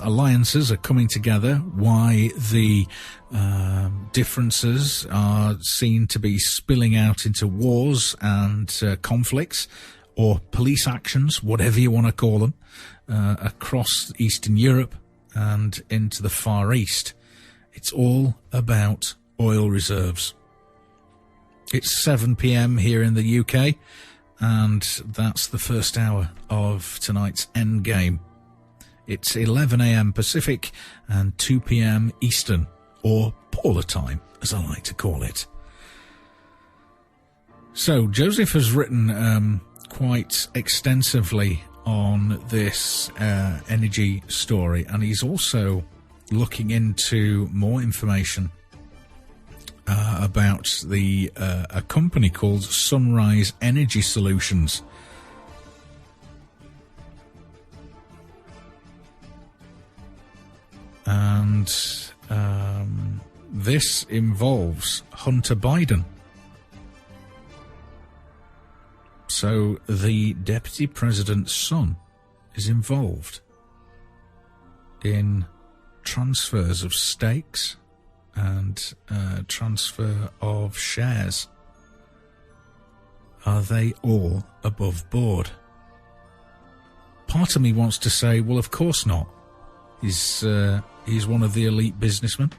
alliances are coming together, why the differences are seen to be spilling out into wars and conflicts or police actions, whatever you want to call them, across Eastern Europe and into the Far East. It's all about oil reserves. It's 7 p.m. here in the UK, and that's the first hour of tonight's Endgame. It's 11 a.m. Pacific and 2 p.m. Eastern, or Paula time, as I like to call it. So Joseph has written quite extensively on this energy story, and he's also looking into more information about a company called Sunrise Energy Solutions. And this involves Hunter Biden. So the deputy president's son is involved in transfers of stakes and transfer of shares. Are they all above board? Part of me wants to say, well, of course not. He's one of the elite businessmen.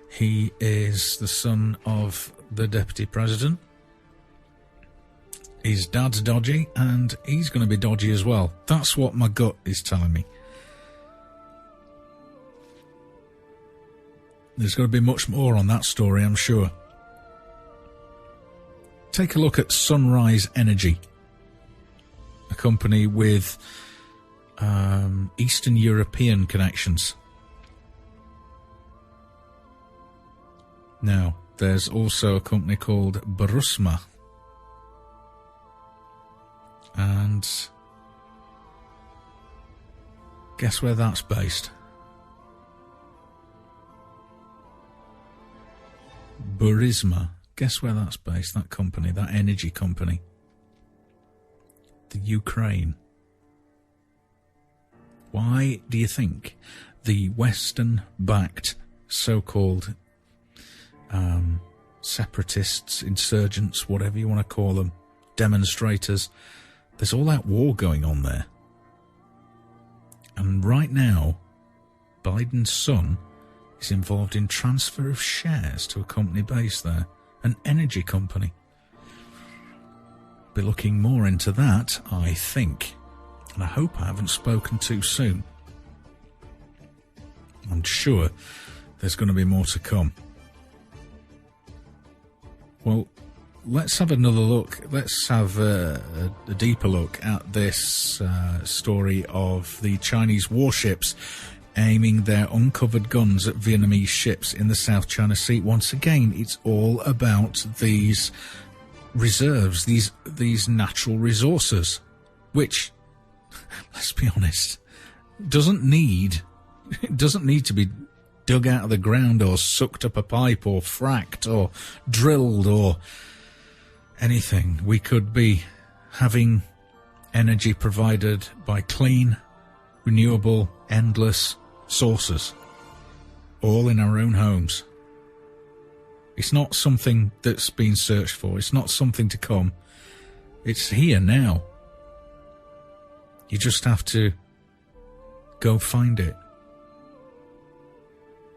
He is the son of the deputy president. His dad's dodgy, and he's going to be dodgy as well. That's what my gut is telling me. There's going to be much more on that story, I'm sure. Take a look at Sunrise Energy, a company with Eastern European connections. Now, there's also a company called Borusma. And guess where that's based? Burisma. Guess where that's based, that company, that energy company? The Ukraine. Why do you think the Western-backed so-called separatists, insurgents, whatever you want to call them, demonstrators, there's all that war going on there? And right now, Biden's son is involved in transfer of shares to a company based there, an energy company. Be looking more into that, I think. And I hope I haven't spoken too soon. I'm sure there's going to be more to come. Well, let's have another look. Let's have a deeper look at this story of the Chinese warships aiming their uncovered guns at Vietnamese ships in the South China Sea. Once again, it's all about these reserves, these natural resources, which, let's be honest, doesn't need to be dug out of the ground or sucked up a pipe or fracked or drilled or anything. We could be having energy provided by clean, renewable, endless sources, all in our own homes. It's not something that's been searched for. It's not something to come. It's here now. You just have to go find it.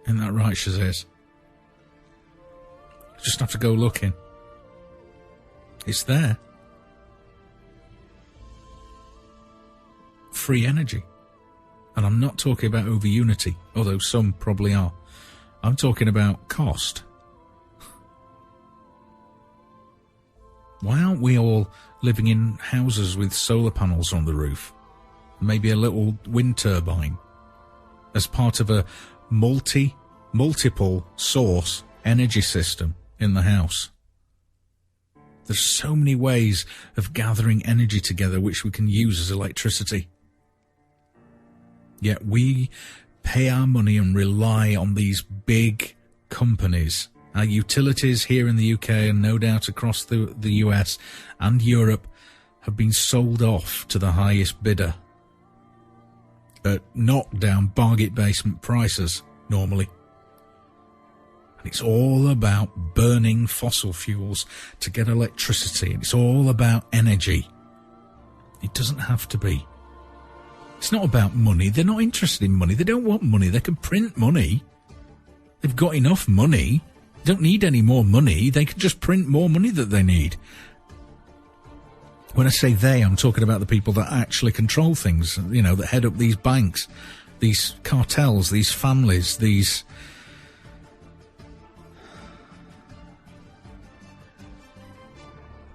Isn't that right, Shazez? You just have to go looking. It's there. Free energy. And I'm not talking about over unity, although some probably are. I'm talking about cost. Why aren't we all living in houses with solar panels on the roof? Maybe a little wind turbine as part of a multiple source energy system in the house. There's so many ways of gathering energy together which we can use as electricity. Yet we pay our money and rely on these big companies. Our utilities here in the UK and no doubt across the US and Europe have been sold off to the highest bidder at knockdown bargain basement prices normally. And it's all about burning fossil fuels to get electricity, and it's all about energy. It doesn't have to be. It's not about money. They're not interested in money. They don't want money. They can print money. They've got enough money. They don't need any more money. They can just print more money that they need. When I say they, I'm talking about the people that actually control things, you know, that head up these banks, these cartels, these families, these...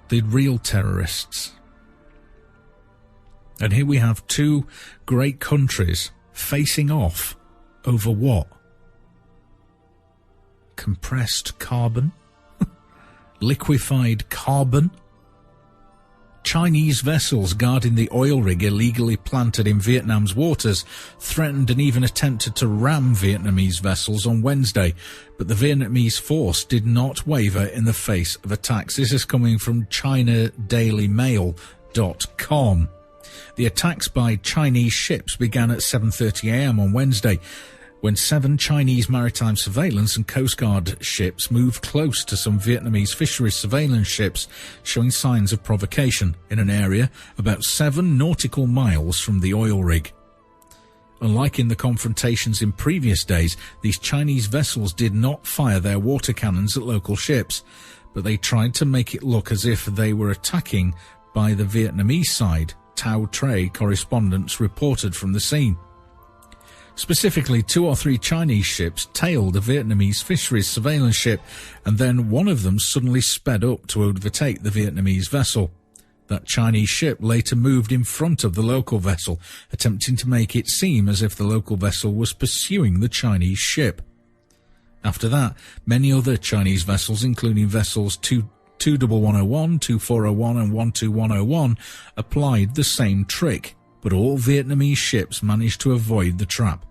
the real terrorists. And here we have two great countries facing off over what? Compressed carbon? Liquefied carbon? Chinese vessels guarding the oil rig illegally planted in Vietnam's waters threatened and even attempted to ram Vietnamese vessels on Wednesday, but the Vietnamese force did not waver in the face of attacks. This is coming from ChinaDailyMail.com. The attacks by Chinese ships began at 7:30 a.m. on Wednesday, when 7 Chinese maritime surveillance and Coast Guard ships moved close to some Vietnamese fisheries surveillance ships, showing signs of provocation in an area about 7 nautical miles from the oil rig. Unlike in the confrontations in previous days, these Chinese vessels did not fire their water cannons at local ships, but they tried to make it look as if they were attacking by the Vietnamese side, Tao Tre correspondents reported from the scene. Specifically, 2 or 3 Chinese ships tailed a Vietnamese fisheries surveillance ship, and then one of them suddenly sped up to overtake the Vietnamese vessel. That Chinese ship later moved in front of the local vessel, attempting to make it seem as if the local vessel was pursuing the Chinese ship. After that, many other Chinese vessels, including vessels 21101, 2401 and 12101, applied the same trick, but all Vietnamese ships managed to avoid the trap.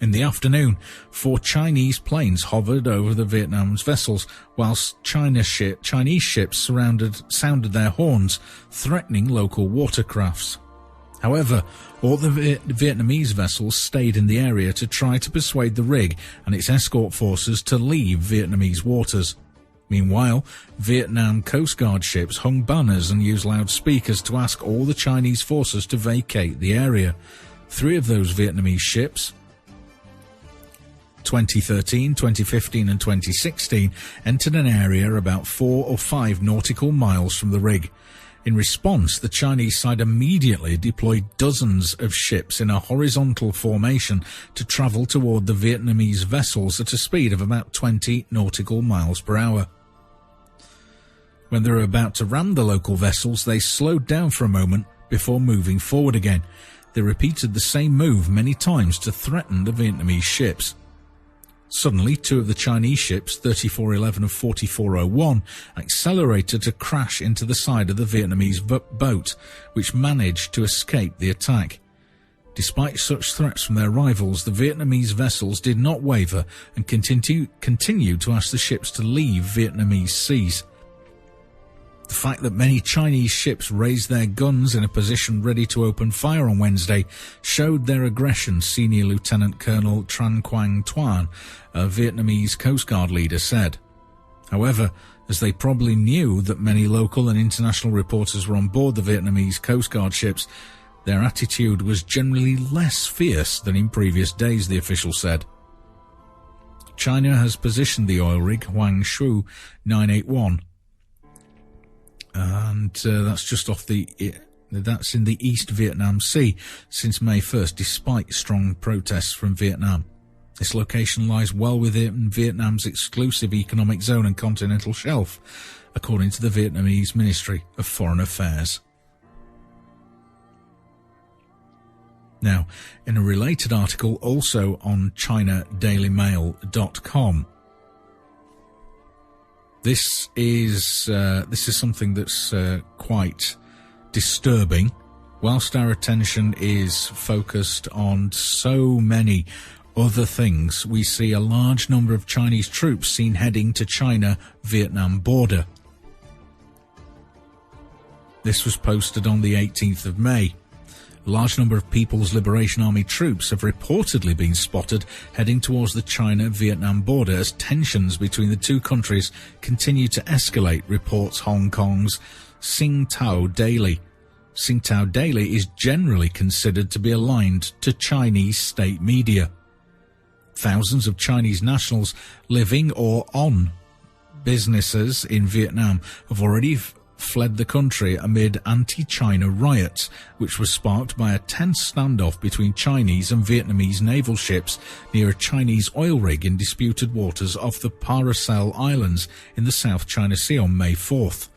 In the afternoon, 4 Chinese planes hovered over the Vietnam's vessels, whilst Chinese ships sounded their horns, threatening local watercrafts. However, all the Vietnamese vessels stayed in the area to try to persuade the rig and its escort forces to leave Vietnamese waters. Meanwhile, Vietnam Coast Guard ships hung banners and used loudspeakers to ask all the Chinese forces to vacate the area. 3 of those Vietnamese ships, 2013, 2015 and 2016, entered an area about 4 or 5 nautical miles from the rig. In response, the Chinese side immediately deployed dozens of ships in a horizontal formation to travel toward the Vietnamese vessels at a speed of about 20 nautical miles per hour. When they were about to ram the local vessels, they slowed down for a moment before moving forward again. They repeated the same move many times to threaten the Vietnamese ships. Suddenly, 2 of the Chinese ships, 3411 and 4401, accelerated to crash into the side of the Vietnamese boat, which managed to escape the attack. Despite such threats from their rivals, the Vietnamese vessels did not waver and continued to ask the ships to leave Vietnamese seas. The fact that many Chinese ships raised their guns in a position ready to open fire on Wednesday showed their aggression, Senior Lieutenant Colonel Tran Quang Tuan, a Vietnamese Coast Guard leader, said. However, as they probably knew that many local and international reporters were on board the Vietnamese Coast Guard ships, their attitude was generally less fierce than in previous days, the official said. China has positioned the oil rig Huang Shu 981, and that's just off that's in the East Vietnam Sea since May 1st, despite strong protests from Vietnam. This location lies well within Vietnam's exclusive economic zone and continental shelf, according to the Vietnamese Ministry of Foreign Affairs. Now, in a related article also on ChinaDailyMail.com, this is something that's quite disturbing. Whilst our attention is focused on so many other things, we see a large number of Chinese troops seen heading to China-Vietnam border. This was posted on the 18th of May. A large number of People's Liberation Army troops have reportedly been spotted heading towards the China-Vietnam border as tensions between the two countries continue to escalate, reports Hong Kong's Sing Tao Daily. Sing Tao Daily is generally considered to be aligned to Chinese state media. Thousands of Chinese nationals living or on businesses in Vietnam have already fled the country amid anti-China riots, which was sparked by a tense standoff between Chinese and Vietnamese naval ships near a Chinese oil rig in disputed waters off the Paracel Islands in the South China Sea on May 4th.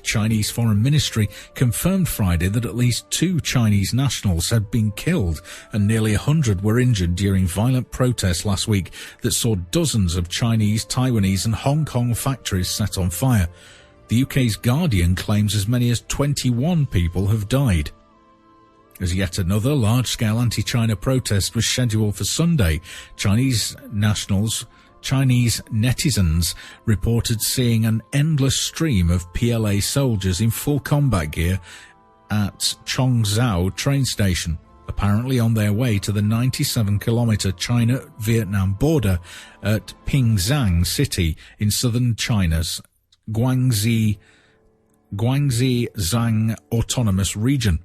Chinese Foreign Ministry confirmed Friday that at least 2 Chinese nationals had been killed and nearly 100 were injured during violent protests last week that saw dozens of Chinese, Taiwanese and Hong Kong factories set on fire. The UK's Guardian claims as many as 21 people have died. As yet another large-scale anti-China protest was scheduled for Sunday, Chinese netizens reported seeing an endless stream of PLA soldiers in full combat gear at Chongzhou train station, apparently on their way to the 97-kilometre China-Vietnam border at Pingzhang City in southern China's Guangxi Zhang Autonomous Region.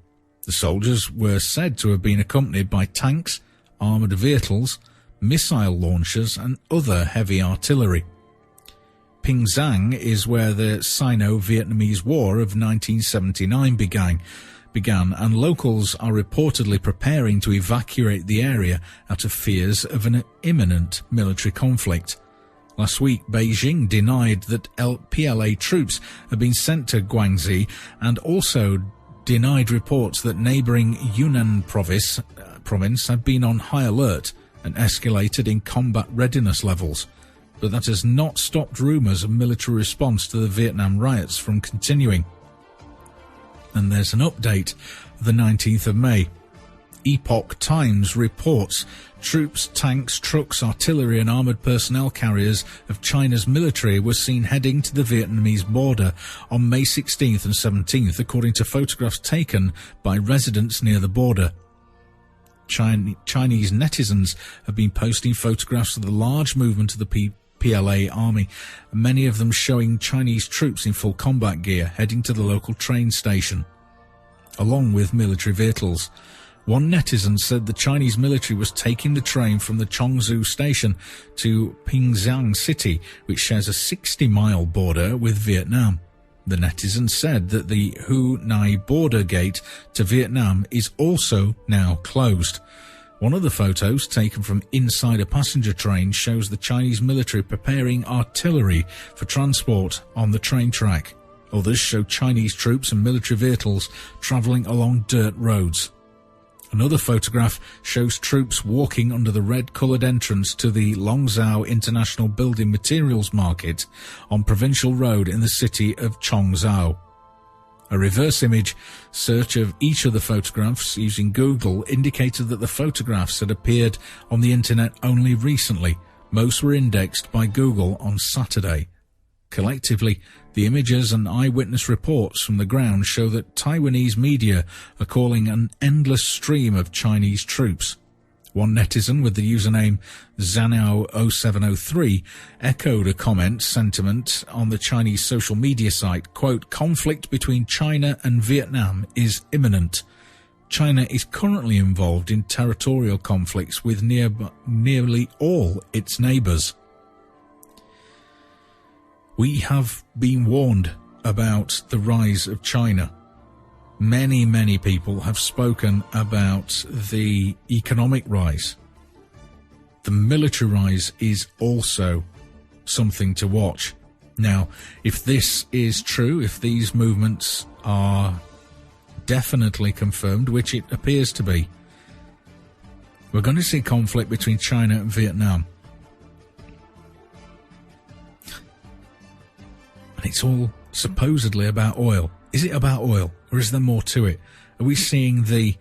The soldiers were said to have been accompanied by tanks, armoured vehicles, missile launchers and other heavy artillery. Pingzhang is where the Sino-Vietnamese War of 1979 began, and locals are reportedly preparing to evacuate the area out of fears of an imminent military conflict. Last week, Beijing denied that PLA troops had been sent to Guangxi and also denied reports that neighbouring Yunnan province had been on high alert and escalated in combat readiness levels. But that has not stopped rumours of military response to the Vietnam riots from continuing. And there's an update of the 19th of May. Epoch Times reports troops, tanks, trucks, artillery and armoured personnel carriers of China's military were seen heading to the Vietnamese border on May 16th and 17th, according to photographs taken by residents near the border. Chinese netizens have been posting photographs of the large movement of the PLA army, many of them showing Chinese troops in full combat gear heading to the local train station, along with military vehicles. One netizen said the Chinese military was taking the train from the Chongzhou station to Pingzhang City, which shares a 60-mile border with Vietnam. The netizen said that the Hu Nai border gate to Vietnam is also now closed. One of the photos, taken from inside a passenger train, shows the Chinese military preparing artillery for transport on the train track. Others show Chinese troops and military vehicles travelling along dirt roads. Another photograph shows troops walking under the red-coloured entrance to the Longzhou International Building Materials Market on Provincial Road in the city of Chongzhou. A reverse image search of each of the photographs using Google indicated that the photographs had appeared on the internet only recently. Most were indexed by Google on Saturday. Collectively, the images and eyewitness reports from the ground show that Taiwanese media are calling an endless stream of Chinese troops. One netizen with the username Zanao0703 echoed a comment sentiment on the Chinese social media site, quote, conflict between China and Vietnam is imminent. China is currently involved in territorial conflicts with nearly all its neighbours. We have been warned about the rise of China. Many, many people have spoken about the economic rise. The military rise is also something to watch. Now, if this is true, if these movements are definitely confirmed, which it appears to be, we're going to see conflict between China and Vietnam. And it's all supposedly about oil. Is it about oil, or is there more to it? Are we seeing the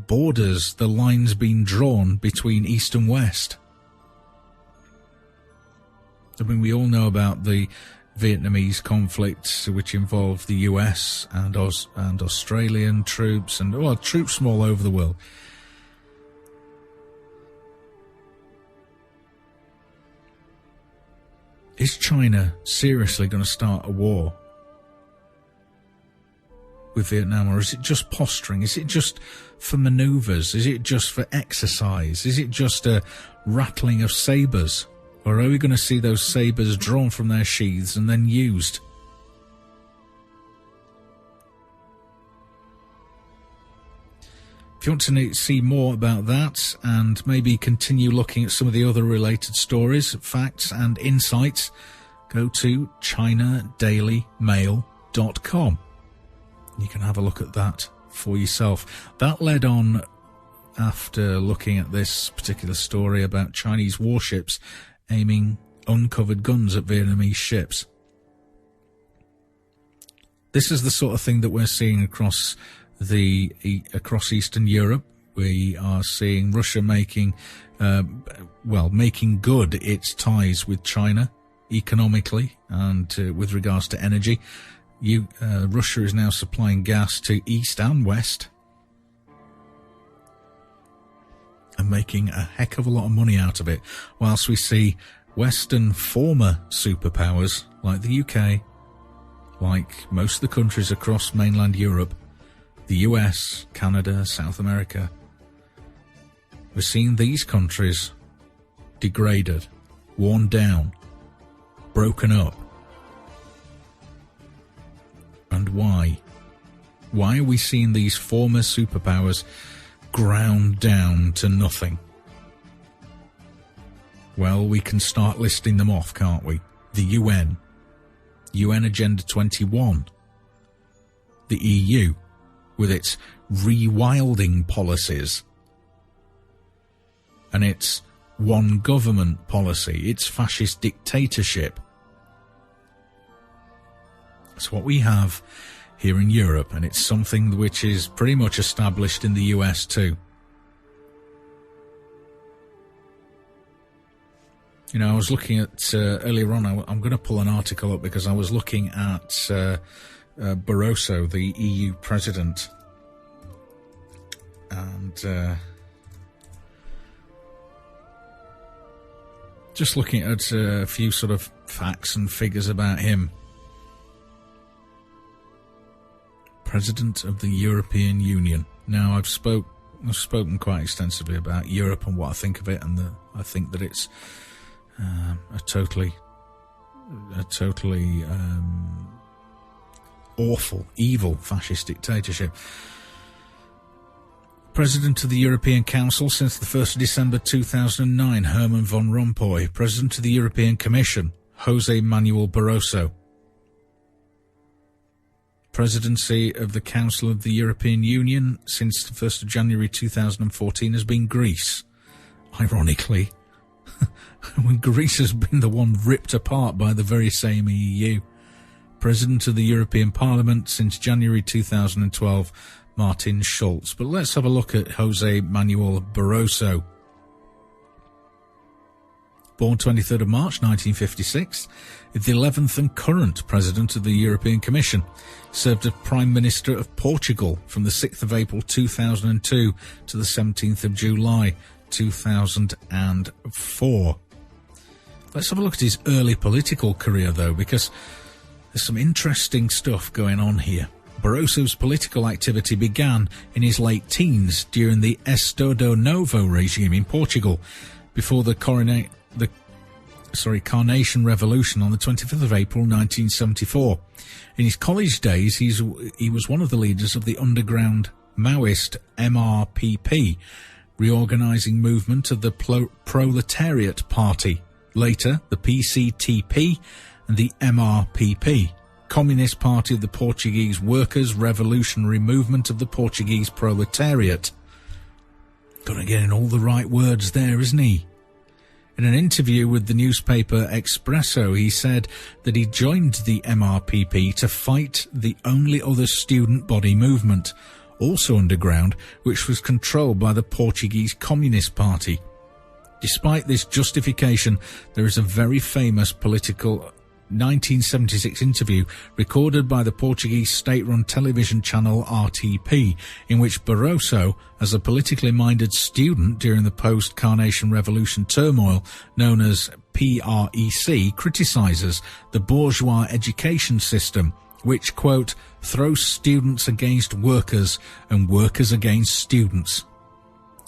borders, the lines being drawn between East and West? I mean, we all know about the Vietnamese conflict, which involved the US and Australian troops and, well, troops from all over the world. Is China seriously going to start a war with Vietnam, or is it just posturing? Is it just for manoeuvres? Is it just for exercise? Is it just a rattling of sabres? Or are we going to see those sabres drawn from their sheaths and then used? If you want to see more about that and maybe continue looking at some of the other related stories, facts and insights, go to ChinaDailyMail.com. You can have a look at that for yourself. That led on after looking at this particular story about Chinese warships aiming uncovered guns at Vietnamese ships. This is the sort of thing that we're seeing across Eastern Europe. We are seeing Russia making good its ties with China economically and with regards to energy. Russia is now supplying gas to East and West and making a heck of a lot of money out of it, whilst we see Western former superpowers like the UK, like most of the countries across mainland Europe, the US, Canada, South America, we're seeing these countries degraded, worn down, broken up. And why? Why are we seeing these former superpowers ground down to nothing? Well, we can start listing them off, can't we? The UN Agenda 21, the EU, with its rewilding policies and its one government policy, its fascist dictatorship. It's what we have here in Europe, and it's something which is pretty much established in the US too. You know, I was looking at, earlier on, I'm going to pull an article up because I was looking at Barroso, the EU president, and just looking at a few sort of facts and figures about him. President of the European Union. Now, I've spoken quite extensively about Europe and what I think of it, and I think that it's a totally awful, evil fascist dictatorship. President of the European Council since the 1st of December 2009, Herman Van Rompuy. President of the European Commission, Jose Manuel Barroso. Presidency of the Council of the European Union since the 1st of January 2014 has been Greece. Ironically, when Greece has been the one ripped apart by the very same EU. President of the European Parliament since January 2012, Martin Schulz. But let's have a look at Jose Manuel Barroso. Born 23rd of March 1956, is the 11th and current President of the European Commission. Served as Prime Minister of Portugal from the 6th of April 2002 to the 17th of July 2004. Let's have a look at his early political career, though, because there's some interesting stuff going on here. Barroso's political activity began in his late teens during the Estado Novo regime in Portugal, before the Carnation Revolution on the 25th of April 1974. In his college days, he was one of the leaders of the underground Maoist MRPP, reorganizing movement of the Proletariat Party, later the PCTP and the MRPP, Communist Party of the Portuguese Workers' Revolutionary Movement of the Portuguese Proletariat. Got to get in all the right words there, isn't he? In an interview with the newspaper Expresso, he said that he joined the MRPP to fight the only other student body movement, also underground, which was controlled by the Portuguese Communist Party. Despite this justification, there is a very famous political 1976 interview recorded by the Portuguese state-run television channel RTP, in which Barroso, as a politically minded student during the post-Carnation Revolution turmoil known as PREC, criticises the bourgeois education system, which, quote, throws students against workers and workers against students.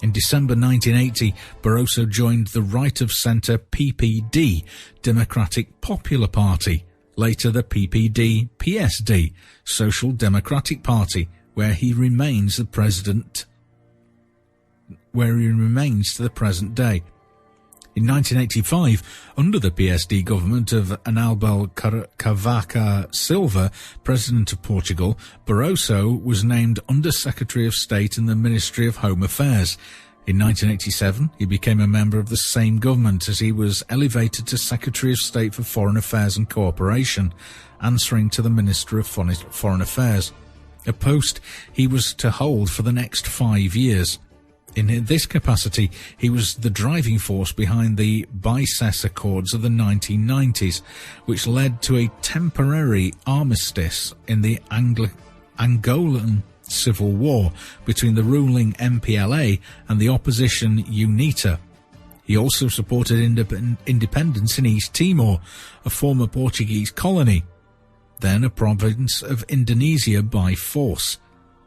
In December 1980, Barroso joined the right-of-centre PPD, Democratic Popular Party, later the PPD-PSD, Social Democratic Party, where he remains to the present day. In 1985, under the PSD government of Aníbal Cavaco Silva, President of Portugal, Barroso was named Under-Secretary of State in the Ministry of Home Affairs. In 1987, he became a member of the same government as he was elevated to Secretary of State for Foreign Affairs and Cooperation, answering to the Minister of Foreign Affairs, a post he was to hold for the next 5 years. In this capacity, he was the driving force behind the Bicesse Accords of the 1990s, which led to a temporary armistice in the Angolan civil war between the ruling MPLA and the opposition UNITA. He also supported independence in East Timor, a former Portuguese colony, then a province of Indonesia by force.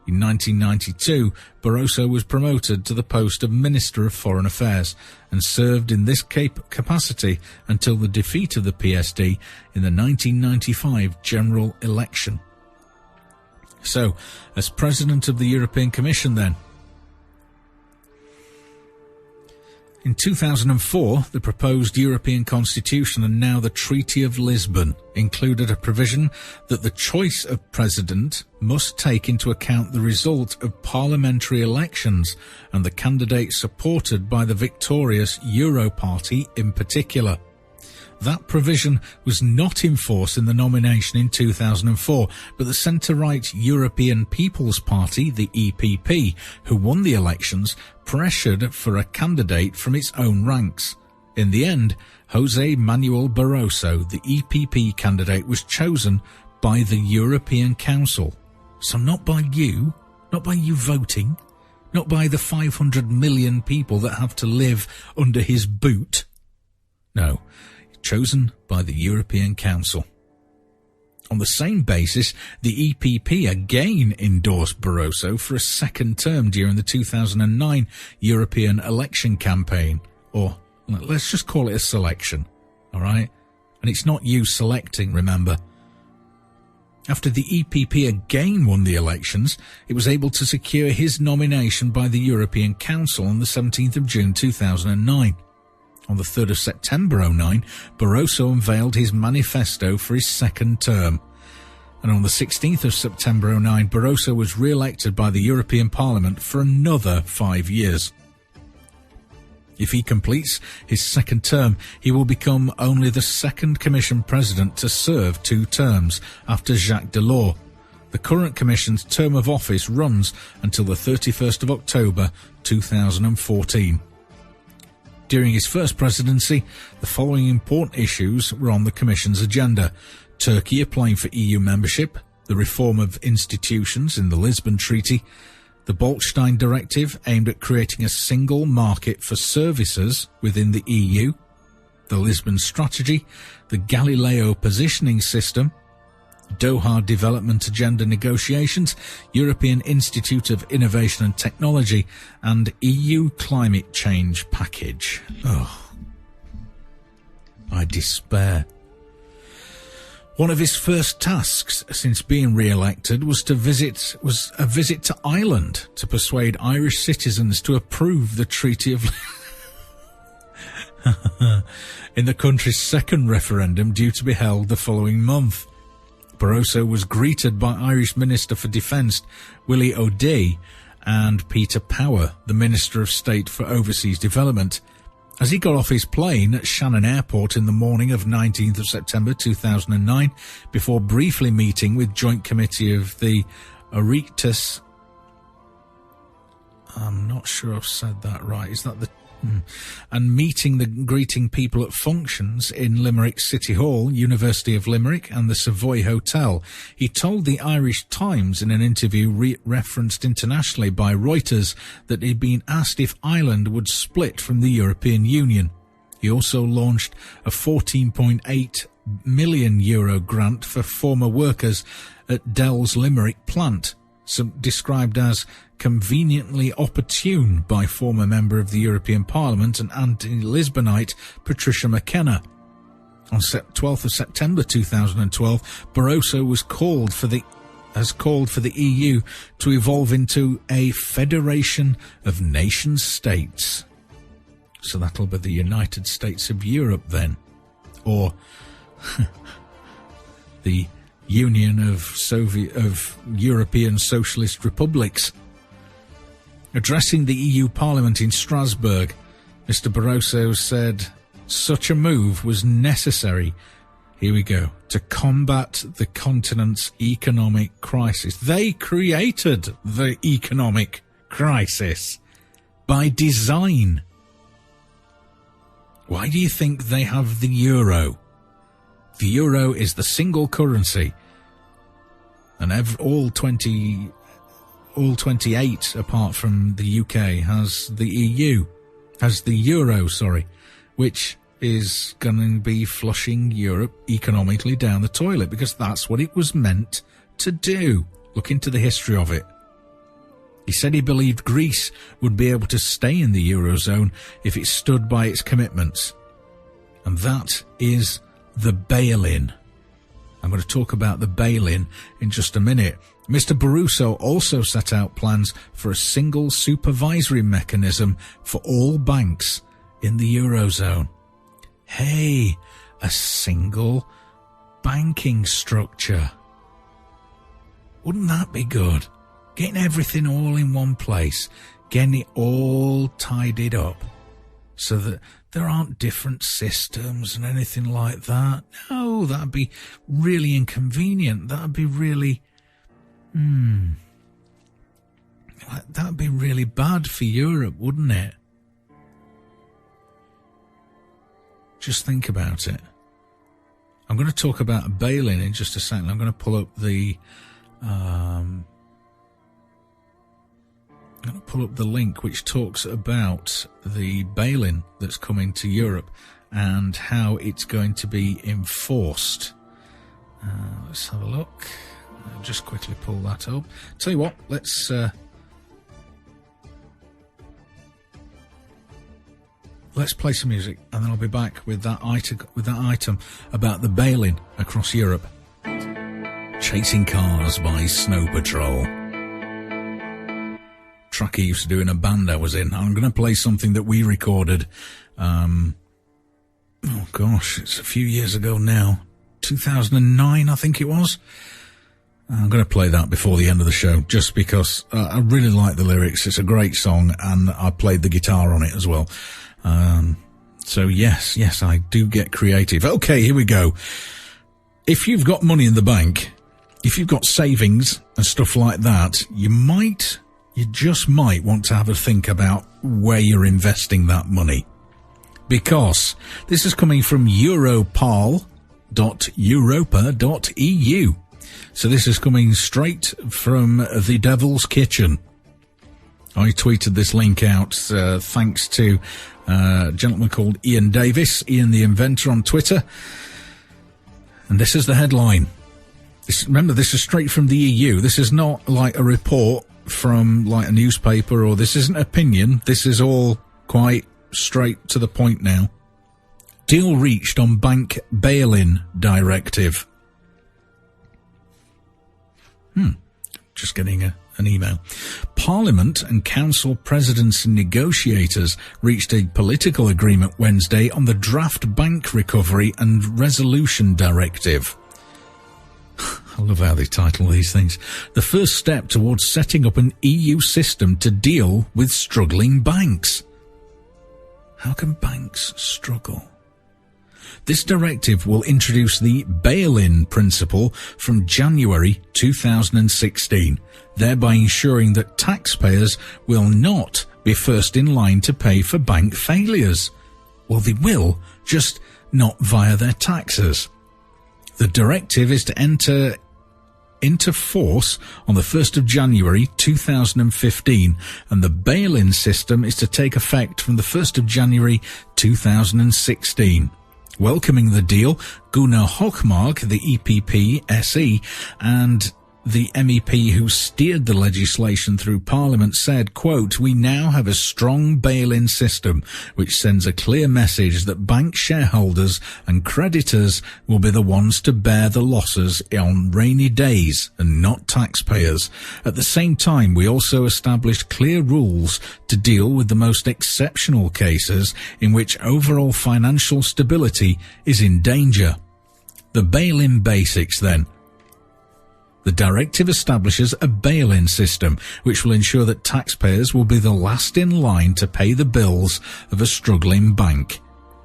In 1992, Barroso was promoted to the post of Minister of Foreign Affairs and served in this capacity until the defeat of the PSD in the 1995 general election. So, as President of the European Commission then, in 2004, the proposed European Constitution and now the Treaty of Lisbon included a provision that the choice of president must take into account the result of parliamentary elections and the candidate supported by the victorious Euro Party in particular. That provision was not in force in the nomination in 2004, but the centre-right European People's Party, the EPP, who won the elections, pressured for a candidate from its own ranks. In the end, José Manuel Barroso, the EPP candidate, was chosen by the European Council. So not by you voting, not by the 500 million people that have to live under his boot. No. Chosen by the European Council. On the same basis, the EPP again endorsed Barroso for a second term during the 2009 European election campaign, or let's just call it a selection, all right? And it's not you selecting, remember. After the EPP again won the elections, it was able to secure his nomination by the European Council on the 17th of June 2009. On the 3rd of September 2009, Barroso unveiled his manifesto for his second term. And on the 16th of September 2009, Barroso was re-elected by the European Parliament for another 5 years. If he completes his second term, he will become only the second Commission President to serve 2 terms after Jacques Delors. The current Commission's term of office runs until the 31st of October 2014. During his first presidency, the following important issues were on the Commission's agenda: Turkey applying for EU membership, the reform of institutions in the Lisbon Treaty, the Bolkestein Directive aimed at creating a single market for services within the EU, the Lisbon Strategy, the Galileo positioning system, Doha Development Agenda negotiations, European Institute of Innovation and Technology, and EU Climate Change Package. Oh, I despair. One of his first tasks since being re-elected was a visit to Ireland to persuade Irish citizens to approve the Treaty of in the country's second referendum due to be held the following month. Barroso was greeted by Irish Minister for Defence Willie O'Dea and Peter Power, the Minister of State for Overseas Development. As he got off his plane at Shannon Airport in the morning of 19th of September 2009, before briefly meeting with Joint Committee of the Oireachtas, I'm not sure I've said that right, is that the and greeting people at functions in Limerick City Hall, University of Limerick and the Savoy Hotel, he told the Irish Times in an interview referenced internationally by Reuters that he'd been asked if Ireland would split from the European Union. He also launched a €14.8 million grant for former workers at Dell's Limerick plant, described as conveniently opportune by former member of the European Parliament and anti-Lisbonite Patricia McKenna. On 12th of September 2012, Barroso has called for the EU to evolve into a federation of nation-states. So that'll be the United States of Europe then. Or the Union of European Socialist Republics. Addressing the EU Parliament in Strasbourg, Mr. Barroso said such a move was necessary, here we go, to combat the continent's economic crisis. They created the economic crisis by design. Why do you think they have the euro? The euro is the single currency, and all 28 apart from the UK has the euro, which is going to be flushing Europe economically down the toilet, because that's what it was meant to do. Look into the history of it. He said he believed Greece would be able to stay in the Eurozone if it stood by its commitments. And that is the bail-in. I'm going to talk about the bail-in in just a minute. Mr. Barroso also set out plans for a single supervisory mechanism for all banks in the Eurozone. Hey, a single banking structure. Wouldn't that be good? Getting everything all in one place, getting it all tidied up so that there aren't different systems and anything like that. No, that'd be really inconvenient. That'd be really, that'd be really bad for Europe, wouldn't it? Just think about it. I'm going to talk about a bail-in in just a second. I'm going to pull up the, I'm going to pull up the link which talks about the bail-in that's coming to Europe and how it's going to be enforced. Let's have a look. I'll just quickly pull that up. Tell you what, let's play some music, and then I'll be back with that item about the bail-in across Europe. Chasing Cars by Snow Patrol. Track he used to do in a band I was in. I'm going to play something that we recorded. Oh gosh, it's a few years ago now. 2009, I think it was. I'm going to play that before the end of the show, just because I really like the lyrics. It's a great song, and I played the guitar on it as well. So yes, I do get creative. Okay, here we go. If you've got money in the bank, if you've got savings and stuff like that, you just might want to have a think about where you're investing that money. because this is coming from europol.europa.eu. So this is coming straight from the devil's kitchen. I tweeted this link out thanks to a gentleman called Ian Davis, Ian the Inventor on Twitter. And this is the headline. Remember, this is straight from the EU. This is not like a report from like a newspaper, or this isn't opinion. This is all quite straight to the point now. Deal reached on bank bail-in directive. Just getting an email. Parliament and Council presidents and negotiators reached a political agreement Wednesday on the draft Bank Recovery and Resolution Directive. I love how they title these things. The first step towards setting up an EU system to deal with struggling banks. How can banks struggle? This directive will introduce the bail-in principle from January 2016, thereby ensuring that taxpayers will not be first in line to pay for bank failures. Well, they will, just not via their taxes. The directive is to enter into force on the 1st of January 2015, and the bail-in system is to take effect from the 1st of January 2016. Welcoming the deal, Gunnar Hökmark, the EPP SE, and the MEP who steered the legislation through Parliament said, quote, "We now have a strong bail-in system which sends a clear message that bank shareholders and creditors will be the ones to bear the losses on rainy days and not taxpayers. At the same time, we also established clear rules to deal with the most exceptional cases in which overall financial stability is in danger." The bail-in basics then. The directive establishes a bail-in system which will ensure that taxpayers will be the last in line to pay the bills of a struggling bank.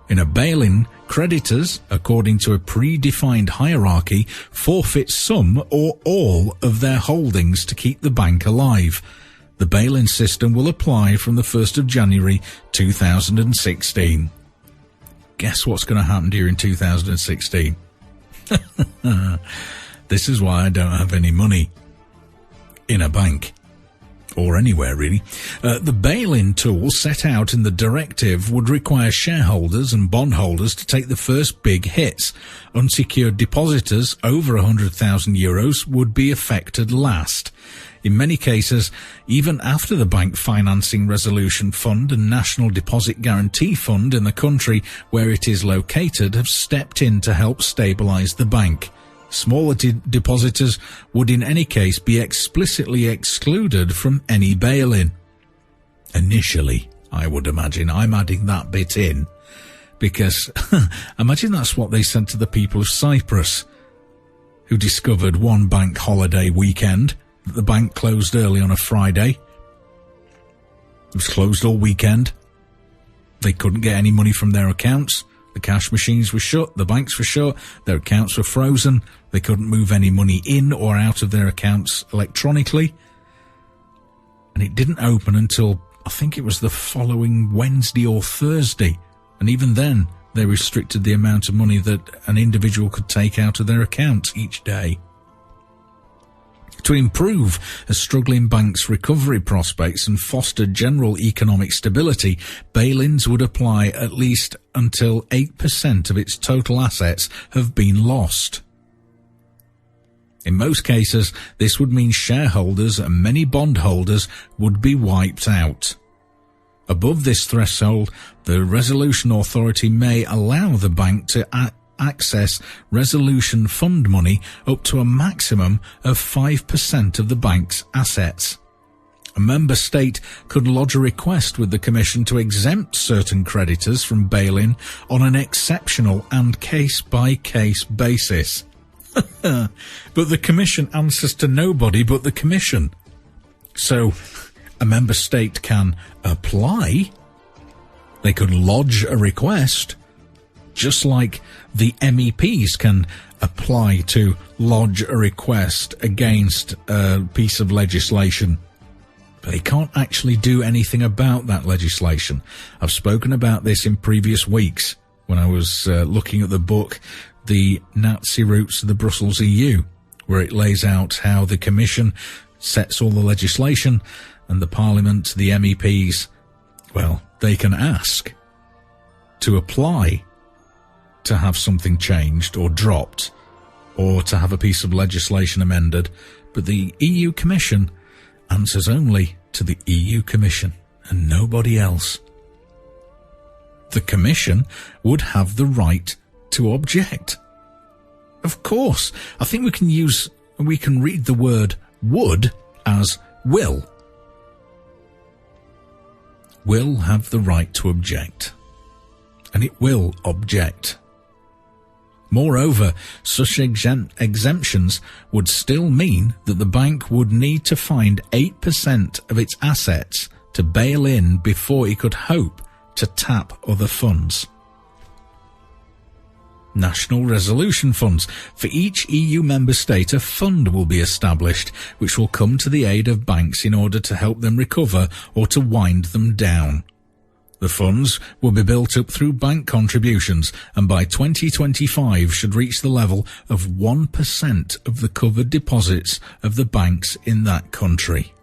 In a bail-in, creditors, according to a predefined hierarchy, forfeit some or all of their holdings to keep the bank alive. The bail-in system will apply from the 1st of January 2016. Guess what's going to happen during 2016? This is why I don't have any money in a bank, or anywhere really. The bail-in tool set out in the directive would require shareholders and bondholders to take the first big hits. Unsecured depositors over €100,000 would be affected last. In many cases, even after the Bank Financing Resolution Fund and National Deposit Guarantee Fund in the country where it is located have stepped in to help stabilise the bank. Smaller depositors would in any case be explicitly excluded from any bail-in. Initially, I would imagine. I'm adding that bit in because imagine that's what they said to the people of Cyprus who discovered one bank holiday weekend that the bank closed early on a Friday. It was closed all weekend. They couldn't get any money from their accounts. The cash machines were shut, the banks were shut, their accounts were frozen, they couldn't move any money in or out of their accounts electronically. And it didn't open until, I think it was the following Wednesday or Thursday. And even then, they restricted the amount of money that an individual could take out of their accounts each day. To improve a struggling bank's recovery prospects and foster general economic stability, bail-ins would apply at least until 8% of its total assets have been lost. In most cases, this would mean shareholders and many bondholders would be wiped out. Above this threshold, the Resolution Authority may allow the bank to access resolution fund money up to a maximum of 5% of the bank's assets. A member state could lodge a request with the Commission to exempt certain creditors from bail-in on an exceptional and case-by-case basis. But the Commission answers to nobody but the Commission. So, a member state can apply. They could lodge a request, just like the MEPs can apply to lodge a request against a piece of legislation But they can't actually do anything about that legislation. I've spoken about this in previous weeks when I was looking at the book, The Nazi Roots of the Brussels EU, where it lays out how the Commission sets all the legislation and the Parliament, the MEPs, well, they can ask to apply to have something changed or dropped or to have a piece of legislation amended, but the EU Commission answers only to the EU Commission and nobody else. The Commission would have the right to object. Of course, I think we can read the word would as will. Will have the right to object. And it will object. Moreover, such exemptions would still mean that the bank would need to find 8% of its assets to bail in before it could hope to tap other funds. National resolution funds. For each EU member state, a fund will be established which will come to the aid of banks in order to help them recover or to wind them down. The funds will be built up through bank contributions and by 2025 should reach the level of 1% of the covered deposits of the banks in that country.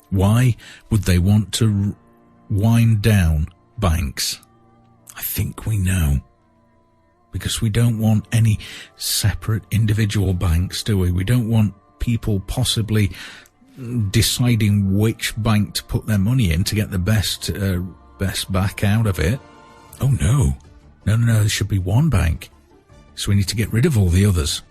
Why would they want to wind down banks? I think we know. Because we don't want any separate individual banks, do we? We don't want people possibly deciding which bank to put their money in to get the best back out of it. Oh no. No, there should be one bank. So we need to get rid of all the others.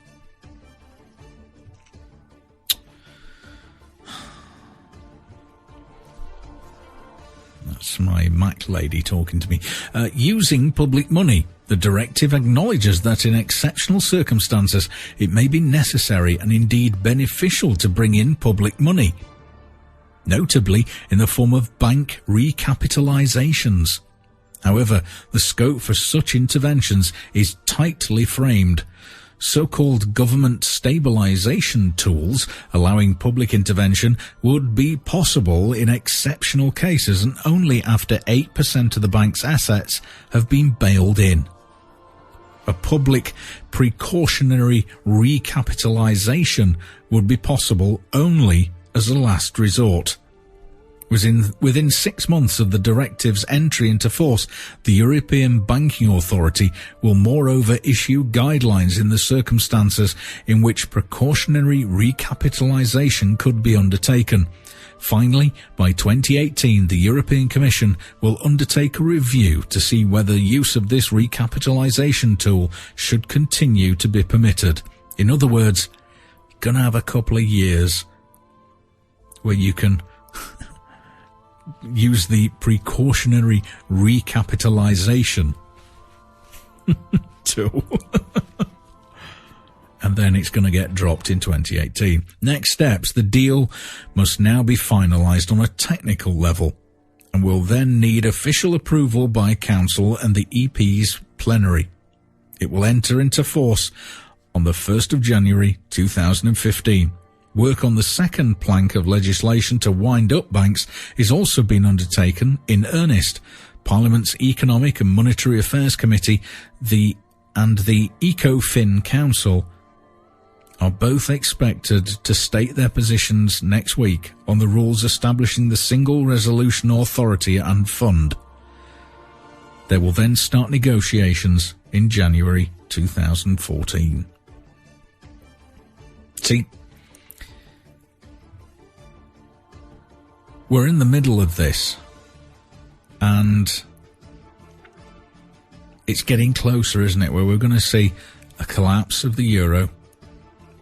That's my Mac lady talking to me. Using public money. The directive acknowledges that in exceptional circumstances it may be necessary and indeed beneficial to bring in public money, notably in the form of bank recapitalizations. However, the scope for such interventions is tightly framed. So-called government stabilization tools allowing public intervention would be possible in exceptional cases and only after 8% of the bank's assets have been bailed in. A public precautionary recapitalization would be possible only as a last resort. Within 6 months of the directive's entry into force, the European Banking Authority will moreover issue guidelines in the circumstances in which precautionary recapitalization could be undertaken. Finally, by 2018, the European Commission will undertake a review to see whether use of this recapitalization tool should continue to be permitted. In other words, you're going to have a couple of years where you can use the precautionary recapitalization tool. And then it's going to get dropped in 2018. Next steps, the deal must now be finalised on a technical level and will then need official approval by Council and the EP's plenary. It will enter into force on the 1st of January 2015. Work on the second plank of legislation to wind up banks is also being undertaken in earnest. Parliament's Economic and Monetary Affairs Committee and the ECOFIN Council are both expected to state their positions next week on the rules establishing the Single Resolution Authority and Fund. They will then start negotiations in January 2014. See, we're in the middle of this, and it's getting closer, isn't it, where we're going to see a collapse of the euro.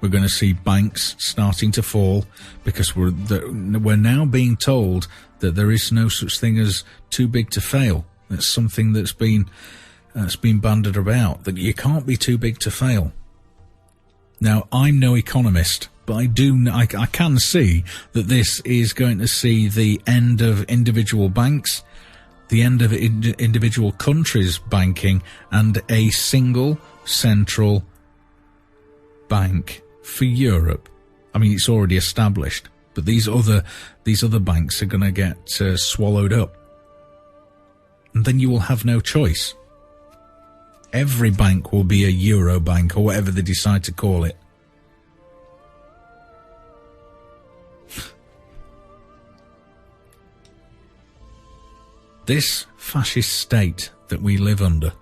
We're going to see banks starting to fall because we're now being told that there is no such thing as too big to fail. That's something that's been bandied about, that you can't be too big to fail. Now, I'm no economist, but I can see that this is going to see the end of individual banks, the end of individual countries' banking, and a single central bank for Europe. I mean, it's already established, but these other banks are going to get swallowed up. And then you will have no choice. Every bank will be a Euro bank or whatever they decide to call it. This fascist state that we live under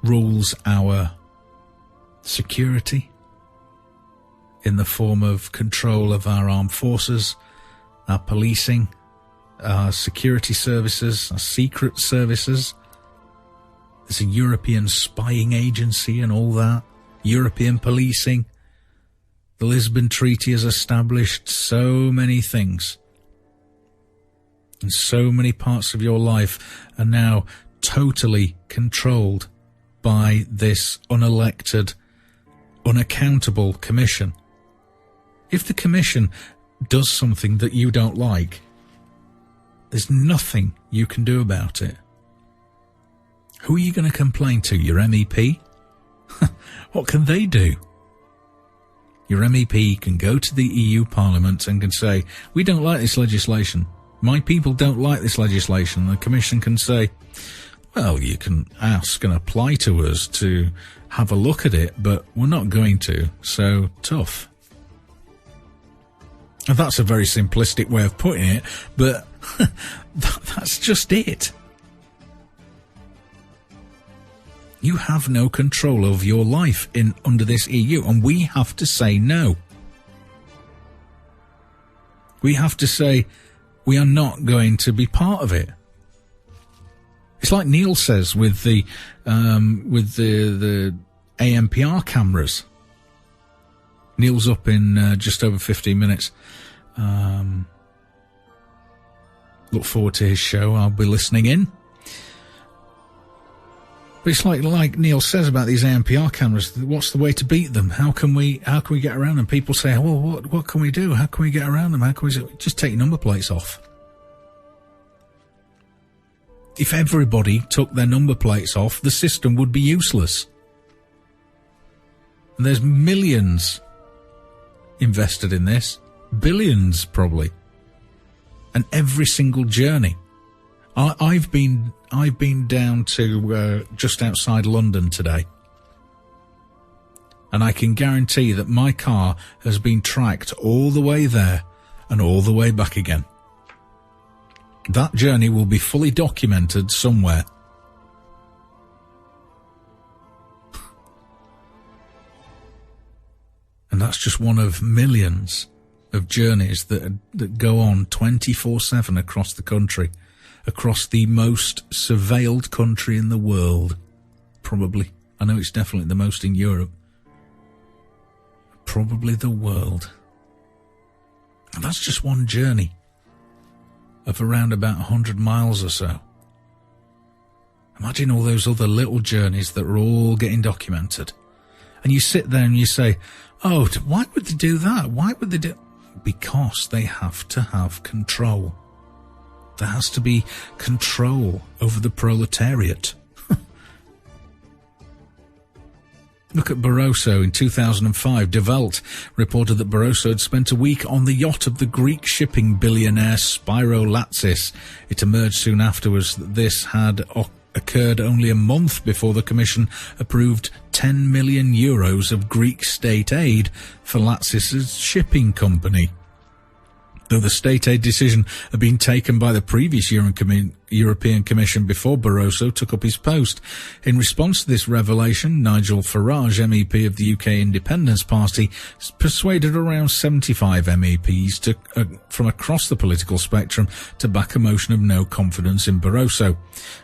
rules our security in the form of control of our armed forces, our policing, our security services, our secret services. There's a European spying agency and all that. European policing. The Lisbon Treaty has established so many things. And so many parts of your life are now totally controlled by this unelected, unaccountable commission. If the commission does something that you don't like, there's nothing you can do about it. Who are you going to complain to? Your MEP? What can they do? Your MEP can go to the EU Parliament and can say, we don't like this legislation. My people don't like this legislation. The Commission can say, well, you can ask and apply to us to have a look at it, but we're not going to, so tough. And that's a very simplistic way of putting it, but that's just it. You have no control over your life under this EU, and we have to say no. We have to say we are not going to be part of it. It's like Neil says with the ANPR cameras. Neil's up in just over 15 minutes. Look forward to his show. I'll be listening in. But it's like Neil says about these ANPR cameras. What's the way to beat them? How can we get around them? People say, well, what can we do? How can we get around them? How can we just take number plates off? If everybody took their number plates off, the system would be useless. And there's millions invested in this. Billions, probably. And every single journey. I've been down to just outside London today. And I can guarantee that my car has been tracked all the way there and all the way back again. That journey will be fully documented somewhere. And that's just one of millions of journeys that go on 24/7 across the country, across the most surveilled country in the world, probably. I know it's definitely the most in Europe. Probably the world. And that's just one journey of around about 100 miles or so. Imagine all those other little journeys that are all getting documented. And you sit there and you say, oh, why would they do that? Why would they do... Because they have to have control. There has to be control over the proletariat. Look at Barroso in 2005. De Welt reported that Barroso had spent a week on the yacht of the Greek shipping billionaire Spiro Latsis. It emerged soon afterwards that this had occurred only a month before the Commission approved 10 million euros of Greek state aid for Latsis's shipping company. Though the state aid decision had been taken by the previous European Commission before Barroso took up his post. In response to this revelation, Nigel Farage, MEP of the UK Independence Party, persuaded around 75 MEPs from across the political spectrum to back a motion of no confidence in Barroso,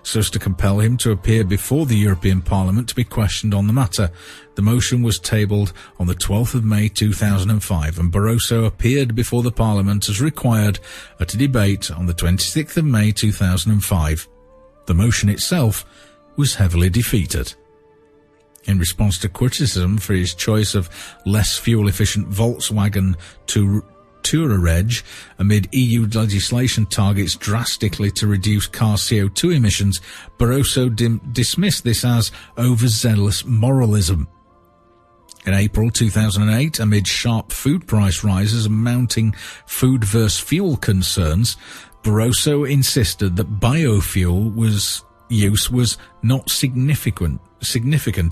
so as to compel him to appear before the European Parliament to be questioned on the matter. The motion was tabled on the 12th of May 2005, and Barroso appeared before the Parliament as required at a debate on the 26th of May 2005. The motion itself was heavily defeated. In response to criticism for his choice of less fuel-efficient Volkswagen Touareg amid EU legislation targets drastically to reduce car CO2 emissions, Barroso dismissed this as overzealous moralism. In April 2008, amid sharp food price rises and mounting food versus fuel concerns, Barroso insisted that biofuel use was not significant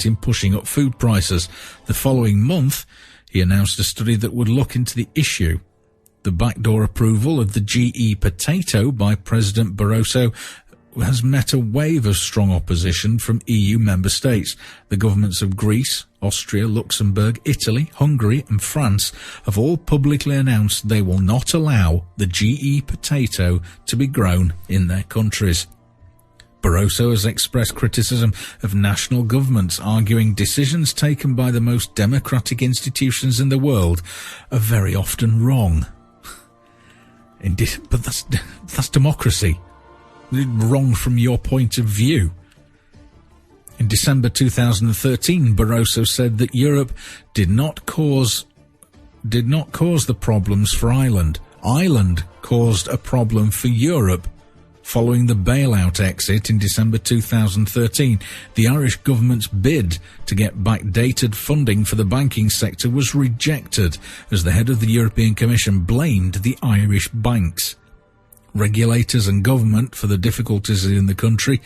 in pushing up food prices. The following month, he announced a study that would look into the issue. The backdoor approval of the GE potato by President Barroso has met a wave of strong opposition from EU member states. The governments of Greece, Austria, Luxembourg, Italy, Hungary and France have all publicly announced they will not allow the GE potato to be grown in their countries. Barroso has expressed criticism of national governments, arguing decisions taken by the most democratic institutions in the world are very often wrong. But that's democracy. Wrong from your point of view. In December 2013, Barroso said that Europe did not cause the problems for Ireland. Ireland caused a problem for Europe. Following the bailout exit in December 2013, the Irish government's bid to get backdated funding for the banking sector was rejected as the head of the European Commission blamed the Irish banks, regulators and government for the difficulties in the country.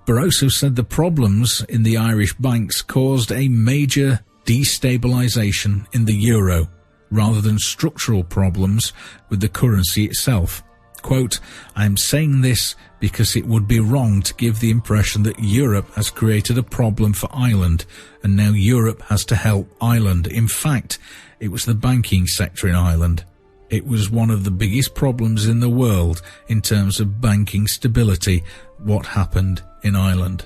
Barroso said the problems in the Irish banks caused a major destabilisation in the euro, rather than structural problems with the currency itself. Quote, I am saying this because it would be wrong to give the impression that Europe has created a problem for Ireland and now Europe has to help Ireland. In fact, it was the banking sector in Ireland. It was one of the biggest problems in the world in terms of banking stability, what happened in Ireland.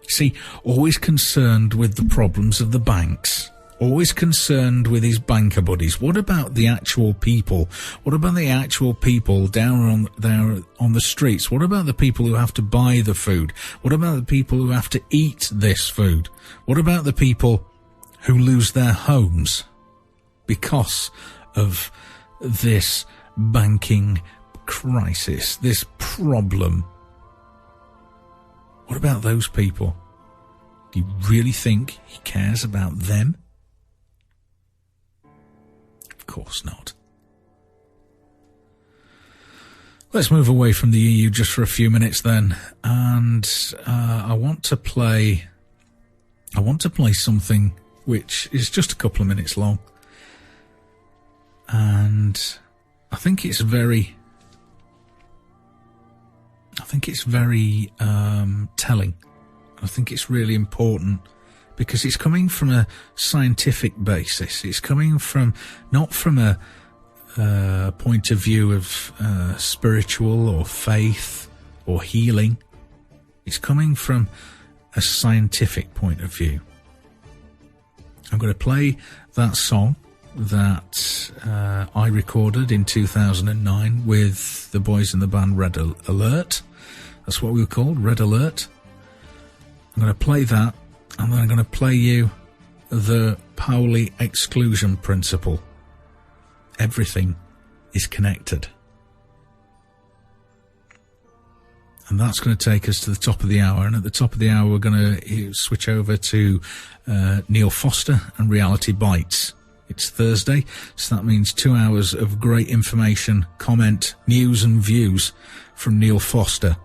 See, always concerned with the problems of the banks. Always concerned with his banker buddies. What about the actual people? What about the actual people down on the streets? What about the people who have to buy the food? What about the people who have to eat this food? What about the people who lose their homes because of this banking crisis, this problem? What about those people? Do you really think he cares about them? Of course not. Let's move away from the EU just for a few minutes then, and I want to play something which is just a couple of minutes long, and I think it's very telling. I think it's really important because it's coming from a scientific basis. It's coming from not from a point of view of spiritual or faith or healing. It's coming from a scientific point of view. I'm going to play that song that I recorded in 2009 with the boys in the band Red Alert. That's what we were called, Red Alert. I'm going to play that, and then I'm going to play you the Pauli exclusion principle. Everything is connected. And that's going to take us to the top of the hour. And at the top of the hour, we're going to switch over to Neil Foster and Reality Bites. It's Thursday, so that means 2 hours of great information, comment, news and views from Neil Foster.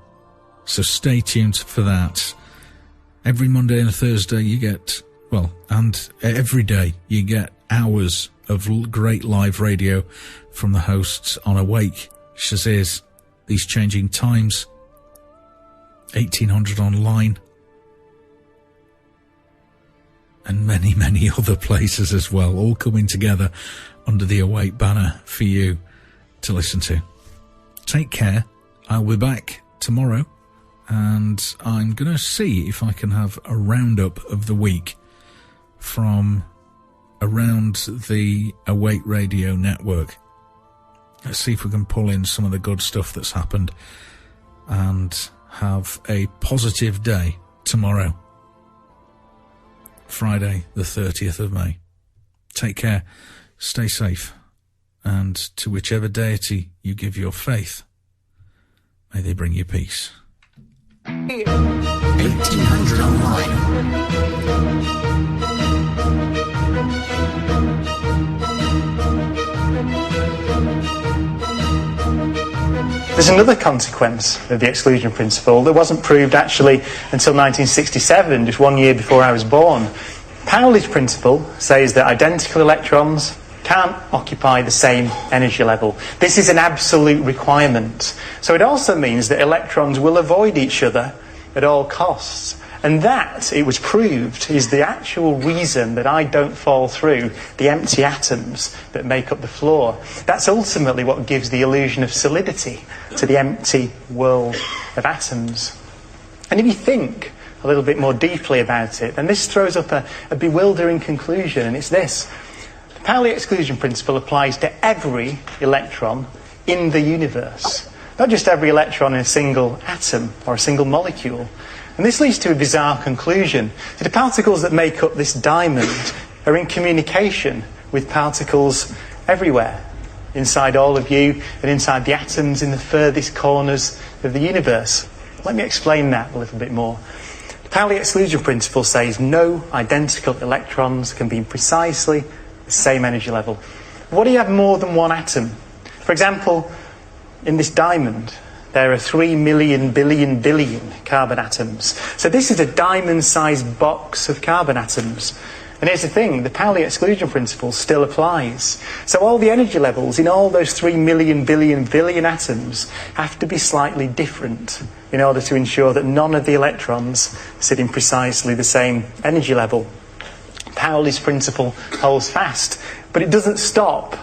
So stay tuned for that. Every Monday and Thursday you get, and every day you get hours of great live radio from the hosts on Awake, Shaziz, These Changing Times, 1800 online, and many, many other places as well, all coming together under the Awake banner for you to listen to. Take care. I'll be back tomorrow, and I'm going to see if I can have a roundup of the week from around the Awake Radio network. Let's see if we can pull in some of the good stuff that's happened and have a positive day tomorrow, Friday the 30th of May. Take care, stay safe, and to whichever deity you give your faith, may they bring you peace. 1800 online. There's another consequence of the exclusion principle that wasn't proved actually until 1967, just 1 year before I was born. Pauli's principle says that identical electrons can't occupy the same energy level. This is an absolute requirement. So it also means that electrons will avoid each other at all costs. And that, it was proved, is the actual reason that I don't fall through the empty atoms that make up the floor. That's ultimately what gives the illusion of solidity to the empty world of atoms. And if you think a little bit more deeply about it, then this throws up a bewildering conclusion, and it's this. The Pauli exclusion principle applies to every electron in the universe, not just every electron in a single atom or a single molecule. And this leads to a bizarre conclusion. The particles that make up this diamond are in communication with particles everywhere, inside all of you and inside the atoms in the furthest corners of the universe. Let me explain that a little bit more. The Pauli exclusion principle says no identical electrons can be in precisely the same energy level. What do you have more than one atom? For example, in this diamond, there are 3 million billion carbon atoms. So this is a diamond-sized box of carbon atoms. And here's the thing, the Pauli exclusion principle still applies. So all the energy levels in all those 3 million billion atoms have to be slightly different in order to ensure that none of the electrons sit in precisely the same energy level. Pauli's principle holds fast, but it doesn't stop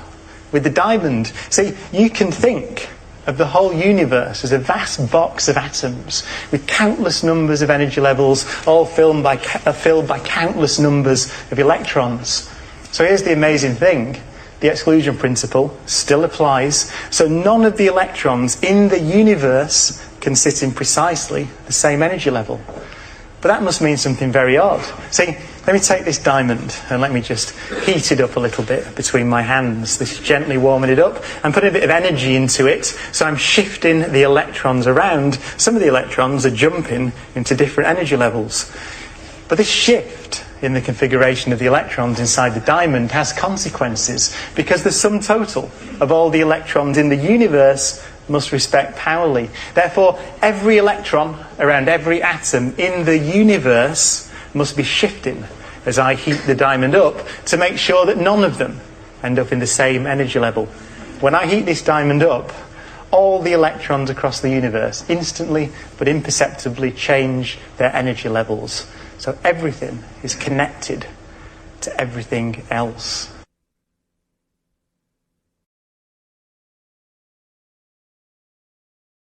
with the diamond. See, you can think of the whole universe as a vast box of atoms with countless numbers of energy levels, all filled by countless numbers of electrons. So here's the amazing thing. The exclusion principle still applies, so none of the electrons in the universe can sit in precisely the same energy level. But that must mean something very odd. See, let me take this diamond and let me just heat it up a little bit between my hands. This is gently warming it up. I'm putting a bit of energy into it, so I'm shifting the electrons around. Some of the electrons are jumping into different energy levels. But this shift in the configuration of the electrons inside the diamond has consequences, because the sum total of all the electrons in the universe must respect Pauli. Therefore, every electron around every atom in the universe must be shifting as I heat the diamond up to make sure that none of them end up in the same energy level. When I heat this diamond up, all the electrons across the universe instantly but imperceptibly change their energy levels. So everything is connected to everything else.